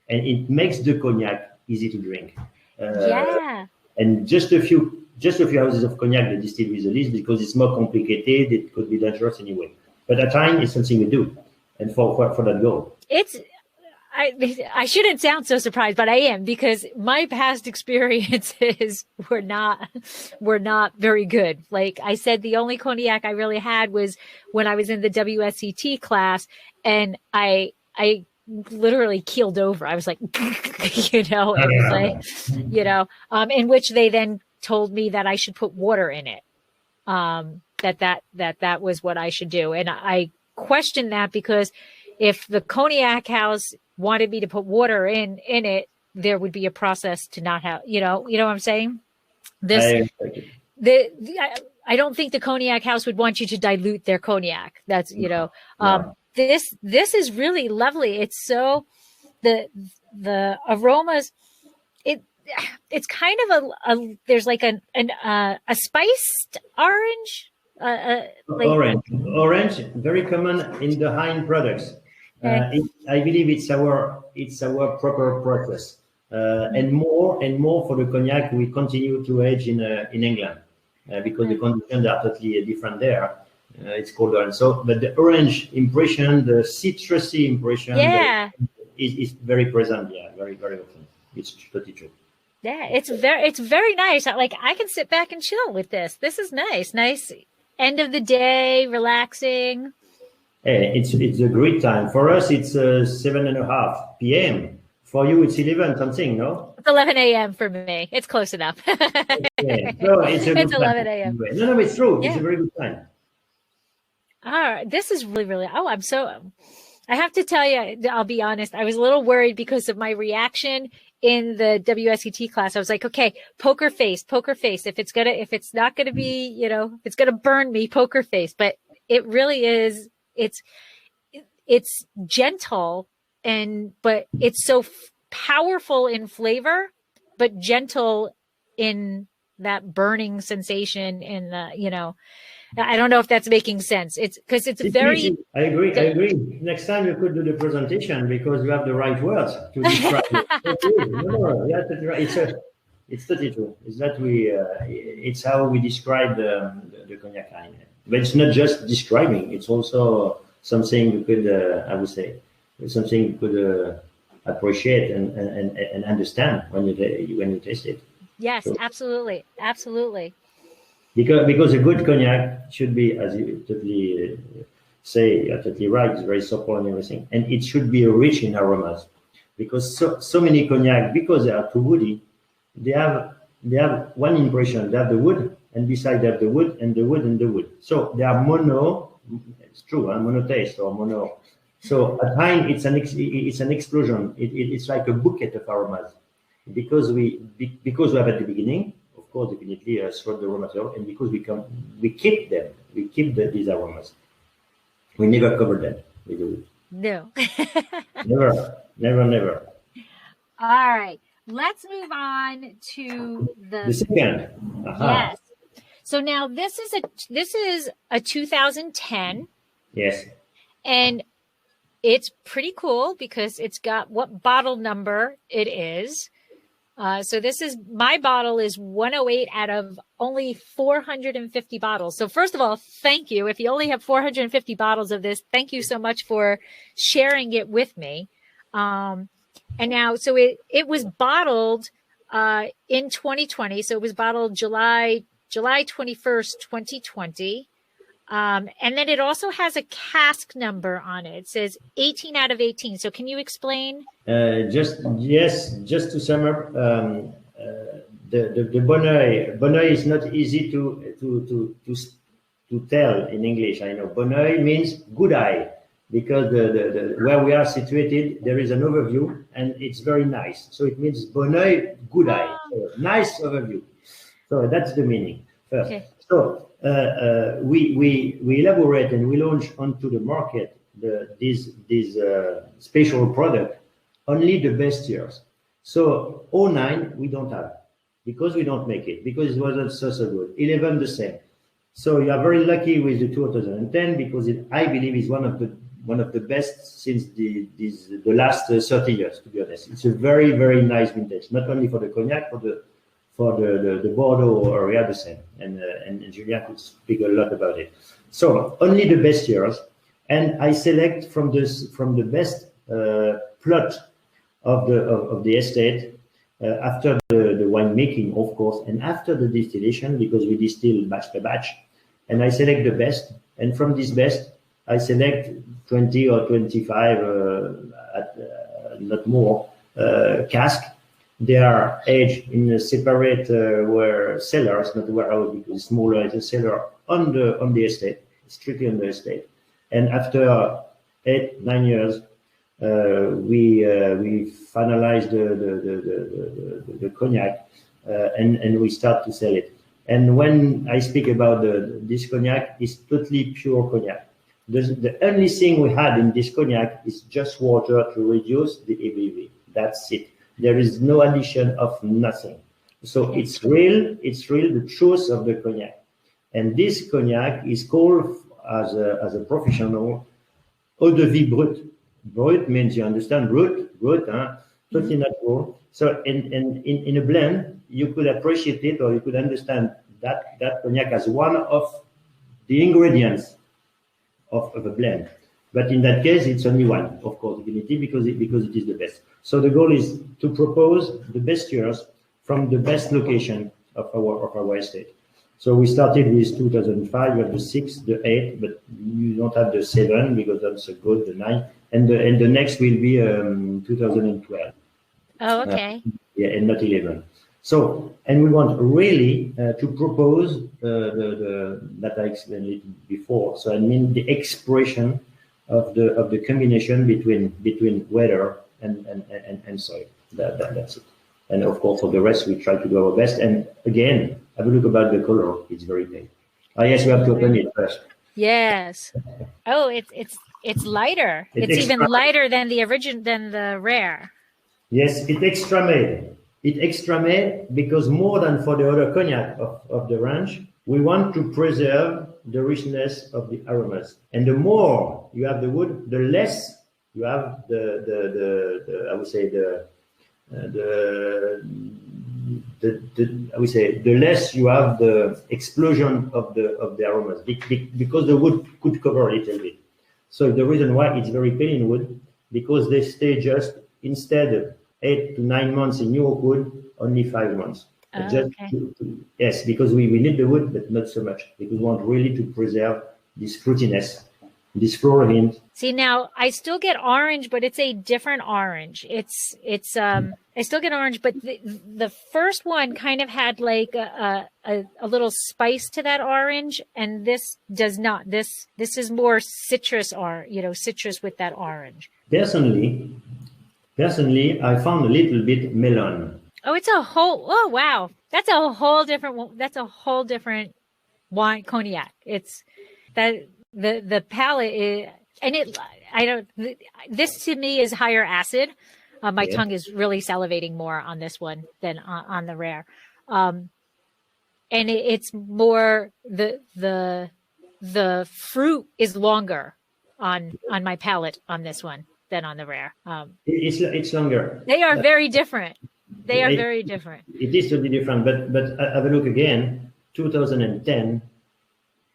And it makes the cognac easy to drink. And just a few ounces of cognac they distill with the lees because it's more complicated. It could be dangerous anyway. But at times, it's something we do. And for that goal. I shouldn't sound so surprised, but I am, because my past experiences were not very good. Like I said, the only cognac I really had was when I was in the WSET class, and I literally keeled over. I was like, it was like, in which they then told me that I should put water in it. That was what I should do. And I questioned that, because if the cognac house wanted me to put water in it, there would be a process to not have, you know what I'm saying? I don't think the cognac house would want you to dilute their cognac. That's, this is really lovely. It's so, the aromas, it's kind of there's like a spiced orange. Orange, very common in the high-end products. I believe it's our proper process, and more for the cognac we continue to age in England, because the conditions are totally different there. It's colder, and so, but the orange impression, the citrusy impression, is very present. Yeah, very, very often. It's totally true. Yeah, it's very nice. Like, I can sit back and chill with this. This is nice. End of the day, relaxing. It's a great time. For us, it's 7:30 p.m. For you, it's 11 something, no? It's 11 a.m. for me. It's close enough. So it's 11 a.m. No, it's true. Yeah. It's a very good time. All right. This is really, really, I have to tell you, I'll be honest, I was a little worried because of my reaction in the WSET class. I was like, okay, poker face. If it's not going to be, if it's going to burn me, poker face. But it really is, it's gentle, but it's so powerful in flavor, but gentle in that burning sensation in the, I don't know if that's making sense. It's because it's very. Easy. I agree. Next time you could do the presentation because you have the right words to describe it. It's totally true. It's that it's how we describe the cognac line. But it's not just describing; it's also something you could, I would say, something you could appreciate and understand when you taste it. Yes, So, absolutely, absolutely. because a good cognac should be, as you totally say, you're totally right, it's very supple and everything, and it should be rich in aromas. Because so many cognac, because they are too woody, they have one impression. They have the wood, and beside they have the wood and the wood and the wood. So they are mono. It's true, mono taste or mono. So at time it's an explosion. It's like a bouquet of aromas, because we have at the beginning, of course, definitely throughout the raw material, and because we keep them, these aromas. We never cover them with the wood. No. Never. All right. Let's move on to The second. Yes. So now this is a 2010. Yes. And it's pretty cool because it's got what bottle number it is. So my bottle is 108 out of only 450 bottles. So first of all, thank you. If you only have 450 bottles of this, thank you so much for sharing it with me. And now, so it was bottled in 2020. So it was bottled July 21st, 2020. And then it also has a cask number on it. It says 18 out of 18. So can you explain? Just to sum up, the Bonneuil is not easy to tell in English. I know Bonneuil means good eye, because the where we are situated, there is an overview and it's very nice. So it means Bonneuil, good eye, so nice overview. So that's the meaning first. Okay. So we elaborate and we launch onto the market this special product only the best years. So 09 we don't have, because we don't make it, because it wasn't so good. 11 the same. So you are very lucky with the 2010, because I believe is one of the best since the last 30 years. To be honest, it's a very, very nice vintage. Not only for the cognac, for the Bordeaux area the same. And Julien could speak a lot about it. So only the best years, and I select from the best plot of the estate after the winemaking, of course, and after the distillation, because we distill batch by batch. And I select the best, and from this best, I select 20 or 25, not more, cask. They are aged in a separate cellars, not warehouse, because smaller is a cellar on the estate, strictly on the estate. And after 8-9 years, we finalize the cognac, and we start to sell it. And when I speak about this cognac, is totally pure cognac. The only thing we had in this cognac is just water to reduce the ABV. That's it. There is no addition of nothing. So it's real the truth of the cognac. And this cognac is called as a professional eau de vie brut. Brut means, you understand, brut, totally natural. So in a blend, you could appreciate it, or you could understand that cognac as one of the ingredients of a blend. But in that case, it's only one, of course, definitely, because it is the best. So the goal is to propose the best years from the best location of our estate. So we started with 2005, we have the 6, the 8, but you don't have the 7 because that's a good, the 9, and the next will be 2012. Oh, okay. And not 11. So, and we want really to propose that I explained it before. So I mean the expression of the combination between weather and soil. That's it. And of course, for the rest, we try to do our best. And again, have a look about the color. It's very pale. Yes, we have to open it first. Yes. Oh, it's lighter. It's even lighter than the rare. Yes, it's extra made. It's extra made because more than for the other cognac of the range, we want to preserve the richness of the aromas. And the more you have the wood, the less you have the I would say the I would say the less you have the explosion of the aromas, because the wood could cover a little bit. So the reason why it's very pale in wood, because they stay just, instead of 8 to 9 months in new oak wood, only 5 months. Yes, because we need the wood, but not so much, because we want really to preserve this fruitiness, this floral hint. See, now I still get orange, but it's a different orange. I still get orange, but the first one kind of had like a little spice to that orange, and this does not. This is more citrus, or citrus with that orange. Personally, I found a little bit melon. Oh, wow. That's a whole different wine cognac. It's that the palate is, and this to me is higher acid. My tongue is really salivating more on this one than on the rare. And it's more, the fruit is longer on my palate on this one than on the rare. It's longer. They are very different. They are very different. It is totally different, but have a look again. 2010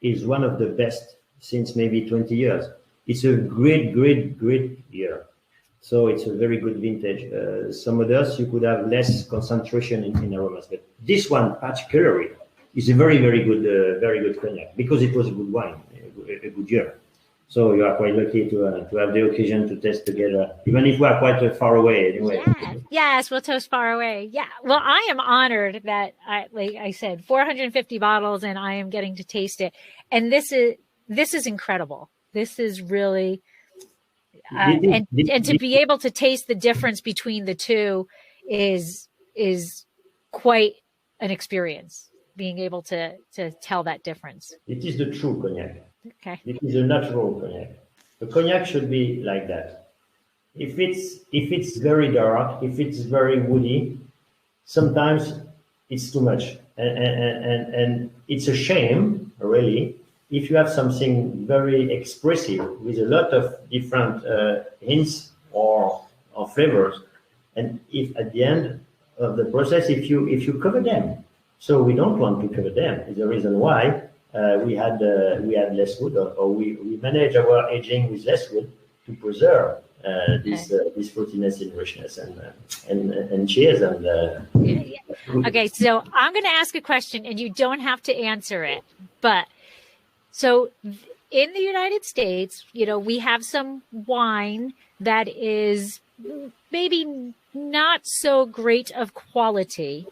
is one of the best since maybe 20 years. It's a great year. So it's a very good vintage. Some others, you could have less concentration in aromas, but this one particularly is a very good cognac, because it was a good wine, a good year. So you are quite lucky to have the occasion to taste together, even if we are quite far away anyway. Yes, we'll toast far away. Yeah. Well, I am honored that like I said, 450 bottles, and I am getting to taste it. And this is incredible. This is really, and to be able to taste the difference between the two is quite an experience. Being able to tell that difference. It is the true cognac. Okay. It is a natural cognac. The cognac should be like that. If it's very dark, if it's very woody, sometimes it's too much, and it's a shame, really, if you have something very expressive with a lot of different hints or flavors, and if at the end of the process, if you cover them. So we don't want to cover them. It's the reason why we had less wood, or we manage our aging with less wood to preserve this fruitiness and richness and cheers and. Okay, so I'm going to ask a question, and you don't have to answer it. But so in the United States, we have some wine that is maybe not so great of quality,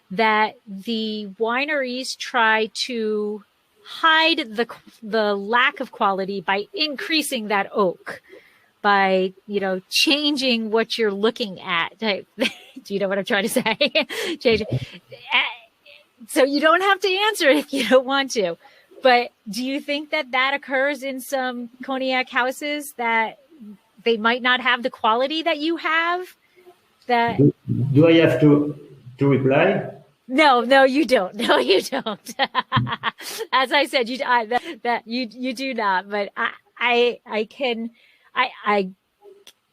that the wineries try to hide the lack of quality by increasing that oak, by changing what you're looking at. Do you know what I'm trying to say? So you don't have to answer it if you don't want to, but do you think that occurs in some cognac houses, that they might not have the quality that you have? That do I have to reply? No, you don't. No, you don't. As I said, you do not. But I can.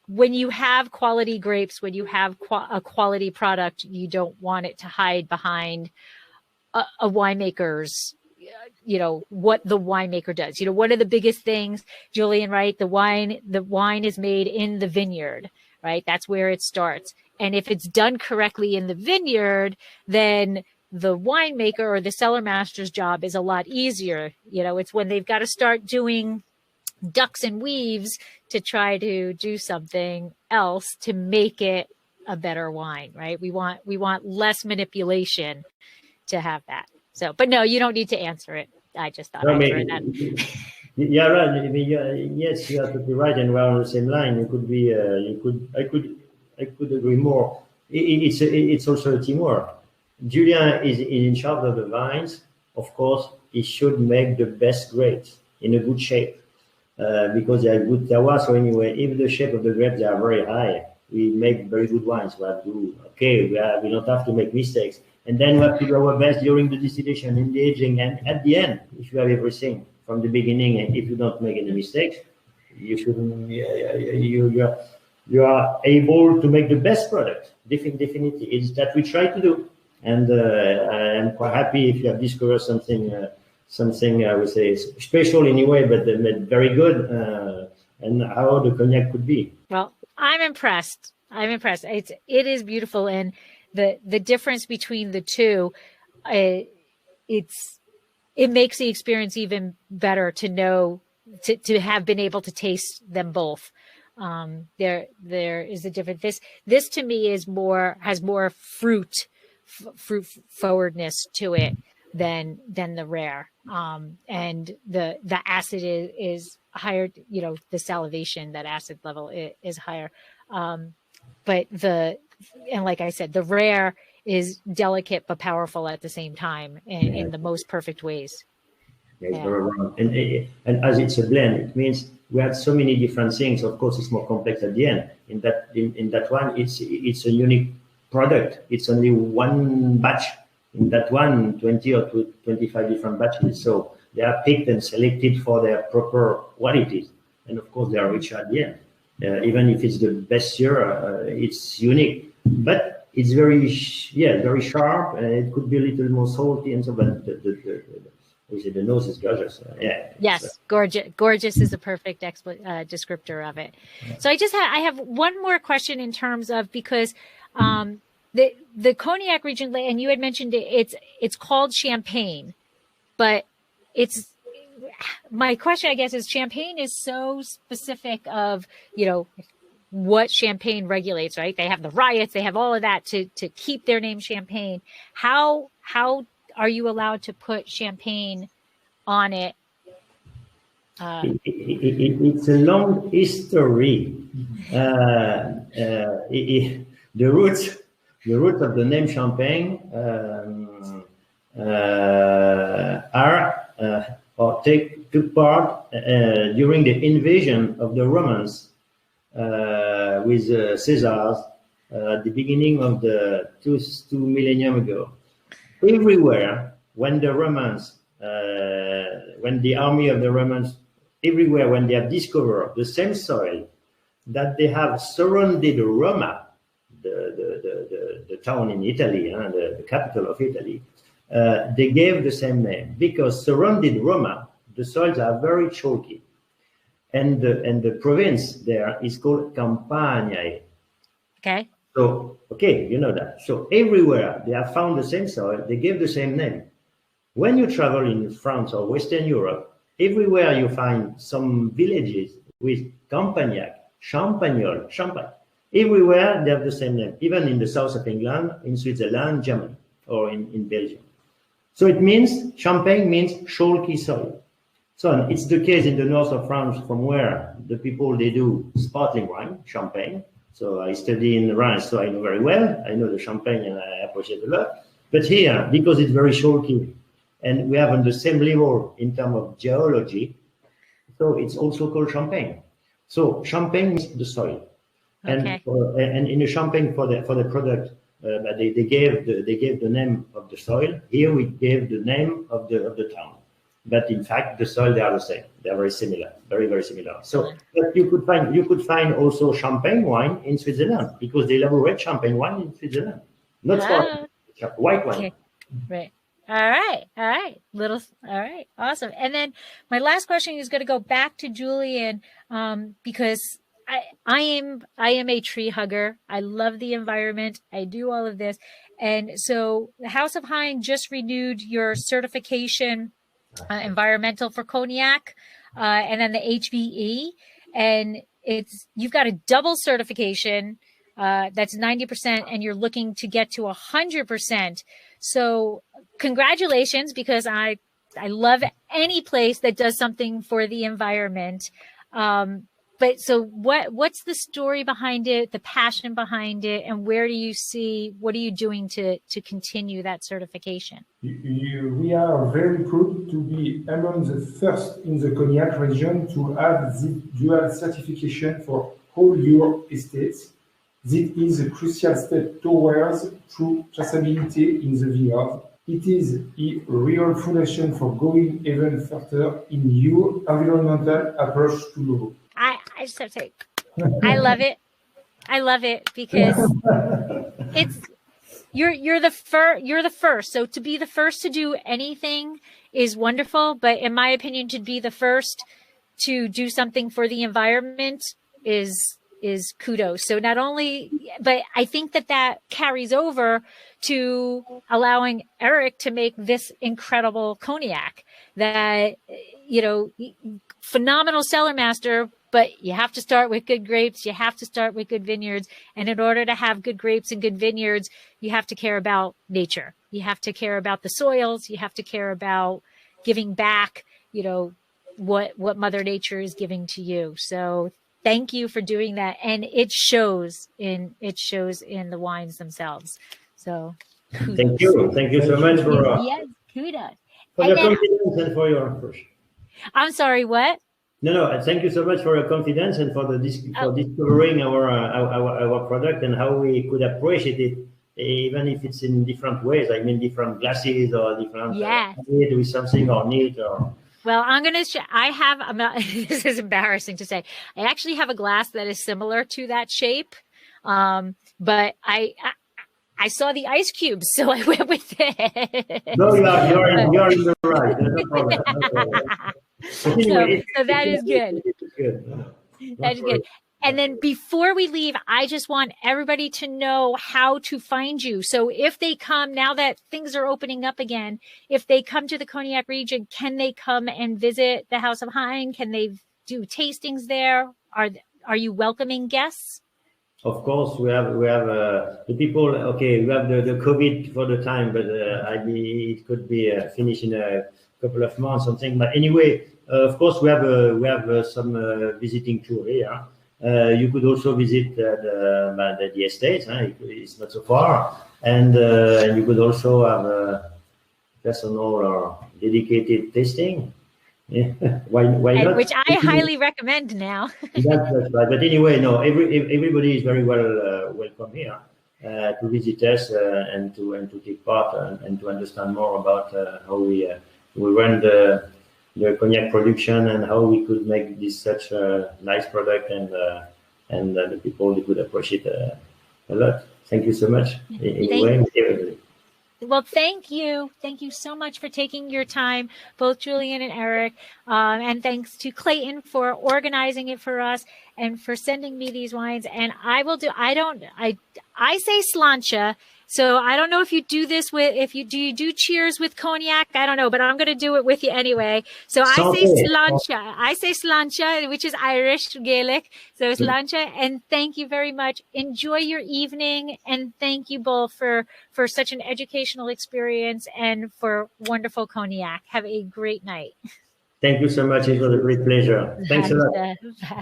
When you have quality grapes, when you have a quality product, you don't want it to hide behind a winemaker's, what the winemaker does. What are the biggest things, Julian, right? The wine is made in the vineyard, right? That's where it starts. And if it's done correctly in the vineyard, then the winemaker or the cellar master's job is a lot easier. It's when they've got to start doing ducks and weaves to try to do something else to make it a better wine, right? We want less manipulation to have that. So, but no, you don't need to answer it. I just thought I'd throw that. Yeah, right. I mean, yes, you are totally right, and we're on the same line. You could be, I could agree more. It's also a teamwork. Julien is in charge of the vines. Of course, he should make the best grapes in a good shape, because they are good terroir. So anyway, if the shape of the grapes are very high, we make very good wines. We have to, we don't have to make mistakes. And then we have to do our best during the distillation, in the aging, and at the end, if you have everything from the beginning, and if you don't make any mistakes, you shouldn't. You are able to make the best product. Definitely, it's that we try to do. And I am quite happy if you have discovered something I would say special anyway, but very good, and how the cognac could be. Well, I'm impressed. It is beautiful, and the difference between the two, it makes the experience even better to know to have been able to taste them both. There is a difference. This to me has more fruit forwardness to it than the rare. And the acid is higher, the salivation, that acid level is higher. But and like I said, the rare is delicate but powerful at the same time in the most perfect ways. Yeah. Very wrong. And as it's a blend, it means we have so many different things. Of course, it's more complex at the end. In that one, it's a unique product. It's only one batch. In that one, 20 or 25 different batches. So they are picked and selected for their proper qualities. And of course, they are rich at the end. Even if it's the best year, it's unique. But it's very sharp. It could be a little more salty and so. But the nose is gorgeous. Yes, gorgeous. Gorgeous is a perfect descriptor of it. So I have one more question in terms of, because the cognac region, and you had mentioned it's called Champagne, but my question, I guess, is Champagne is so specific of, what Champagne regulates, right? They have the riots, they have all of that to keep their name Champagne. How are you allowed to put Champagne on it? It's a long history. The roots of the name Champagne took part during the invasion of the Romans with Caesars at the beginning of the two millennium ago. Everywhere, when the Romans, when the army of the Romans, everywhere when they have discovered the same soil that they have surrounded Roma, the town in Italy, the capital of Italy, they gave the same name because surrounded Roma, the soils are very chalky, and the province there is called Campania. Okay. So, okay, you know that. So everywhere they have found the same soil, they gave the same name. When you travel in France or Western Europe, everywhere you find some villages with Campagnac, Champagnol, Champagne. Everywhere they have the same name, even in the south of England, in Switzerland, Germany, or in Belgium. So it means, Champagne means chalky soil. So it's the case in the north of France, from where the people, they do sparkling wine, Champagne. So I study in Reims, so I know very well. I know the Champagne and I appreciate it a lot. But here, because it's very chalky, and we have on the same level in terms of geology, so it's also called Champagne. So Champagne is the soil. Okay. And in the Champagne for the product, they gave the name of the soil. Here we gave the name of the town. But in fact, the soil, they are the same. They are very similar, very, very similar. So but you could find also Champagne wine in Switzerland, because they elaborate Champagne wine in Switzerland, not white wine. Okay. Right. All right. All right. Awesome. And then my last question is going to go back to Julian, because I am a tree hugger. I love the environment. I do all of this. And so the House of Hein just renewed your certification, environmental for cognac, and then the HVE. And you've got a double certification, that's 90%, and you're looking to get to 100%. So congratulations, because I love any place that does something for the environment. But so what's the story behind it, the passion behind it, and what are you doing to continue that certification? We are very proud to be among the first in the cognac region to have the dual certification for all your estates. This is a crucial step towards true traceability in the vineyard. It is a real foundation for going even further in your environmental approach to law. I just have to say, I love it. I love it because you're the first. So to be the first to do anything is wonderful, but in my opinion, to be the first to do something for the environment is kudos. So not only, but I think that carries over to allowing Eric to make this incredible cognac that, phenomenal cellar master, but you have to start with good grapes. You have to start with good vineyards. And in order to have good grapes and good vineyards, you have to care about nature. You have to care about the soils. You have to care about giving back, what Mother Nature is giving to you. So thank you for doing that. And it shows in the wines themselves. So kudos. Thank you so much for yes, kudos. For your confidence and for your push. I'm sorry, what? No. Thank you so much for your confidence and for discovering our product and how we could appreciate it, even if it's in different ways. I mean, different glasses or different with something or neat or. Well, I'm going to. I'm not. This is embarrassing to say. I actually have a glass that is similar to that shape, but I saw the ice cubes, so I went with it. No, you're in the right. No problem. So that is good. That is good. And then before we leave, I just want everybody to know how to find you. So if they come, now that things are opening up again, if they come to the Cognac region, can they come and visit the House of Hein? Can they do tastings there? Are you welcoming guests? Of course, we have the people. Okay, we have the COVID for the time, but it could be finished in a couple of months, something. But anyway, of course, we have some visiting tour here. You could also visit the estates. It's not so far, and you could also have a personal or dedicated tasting. Yeah. Why not? Which I highly recommend now. That's right. But anyway, no. Everybody is very welcome here to visit us and to take part and to understand more about how we run the cognac production and how we could make this such a nice product and the people could appreciate a lot. Thank you so much. Everybody. Well, thank you. Thank you so much for taking your time, both Julian and Eric. And thanks to Clayton for organizing it for us and for sending me these wines. And I say Sláinte. So I don't know if you do this do you do cheers with cognac? I don't know, but I'm going to do it with you anyway. So I say Sláinte. I say Sláinte, which is Irish Gaelic. So Sláinte, and thank you very much. Enjoy your evening, and thank you both for such an educational experience and for wonderful cognac. Have a great night. Thank you so much. It was a great pleasure. Thanks a lot. Bye.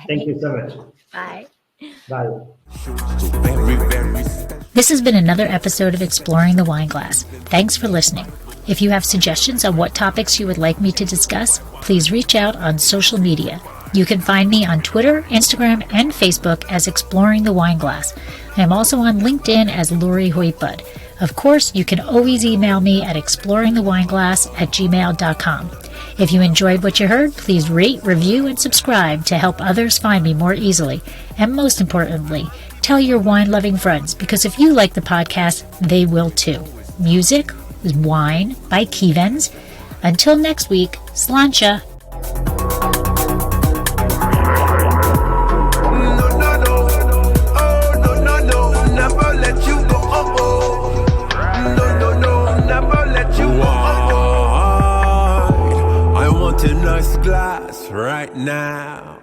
Thank you so much. Bye. Bye. This has been another episode of Exploring the Wine Glass. Thanks for listening. If you have suggestions on what topics you would like me to discuss, please reach out on social media. You can find me on Twitter, Instagram, and Facebook as Exploring the Wine Glass. I am also on LinkedIn as Laurie Hoytbud. Of course, you can always email me at exploringthewineglass@gmail.com. If you enjoyed what you heard, please rate, review, and subscribe to help others find me more easily. And most importantly, tell your wine-loving friends, because if you like the podcast, they will too. Music is Wine by Kevens. Until next week, Sláinte. A nice glass right now.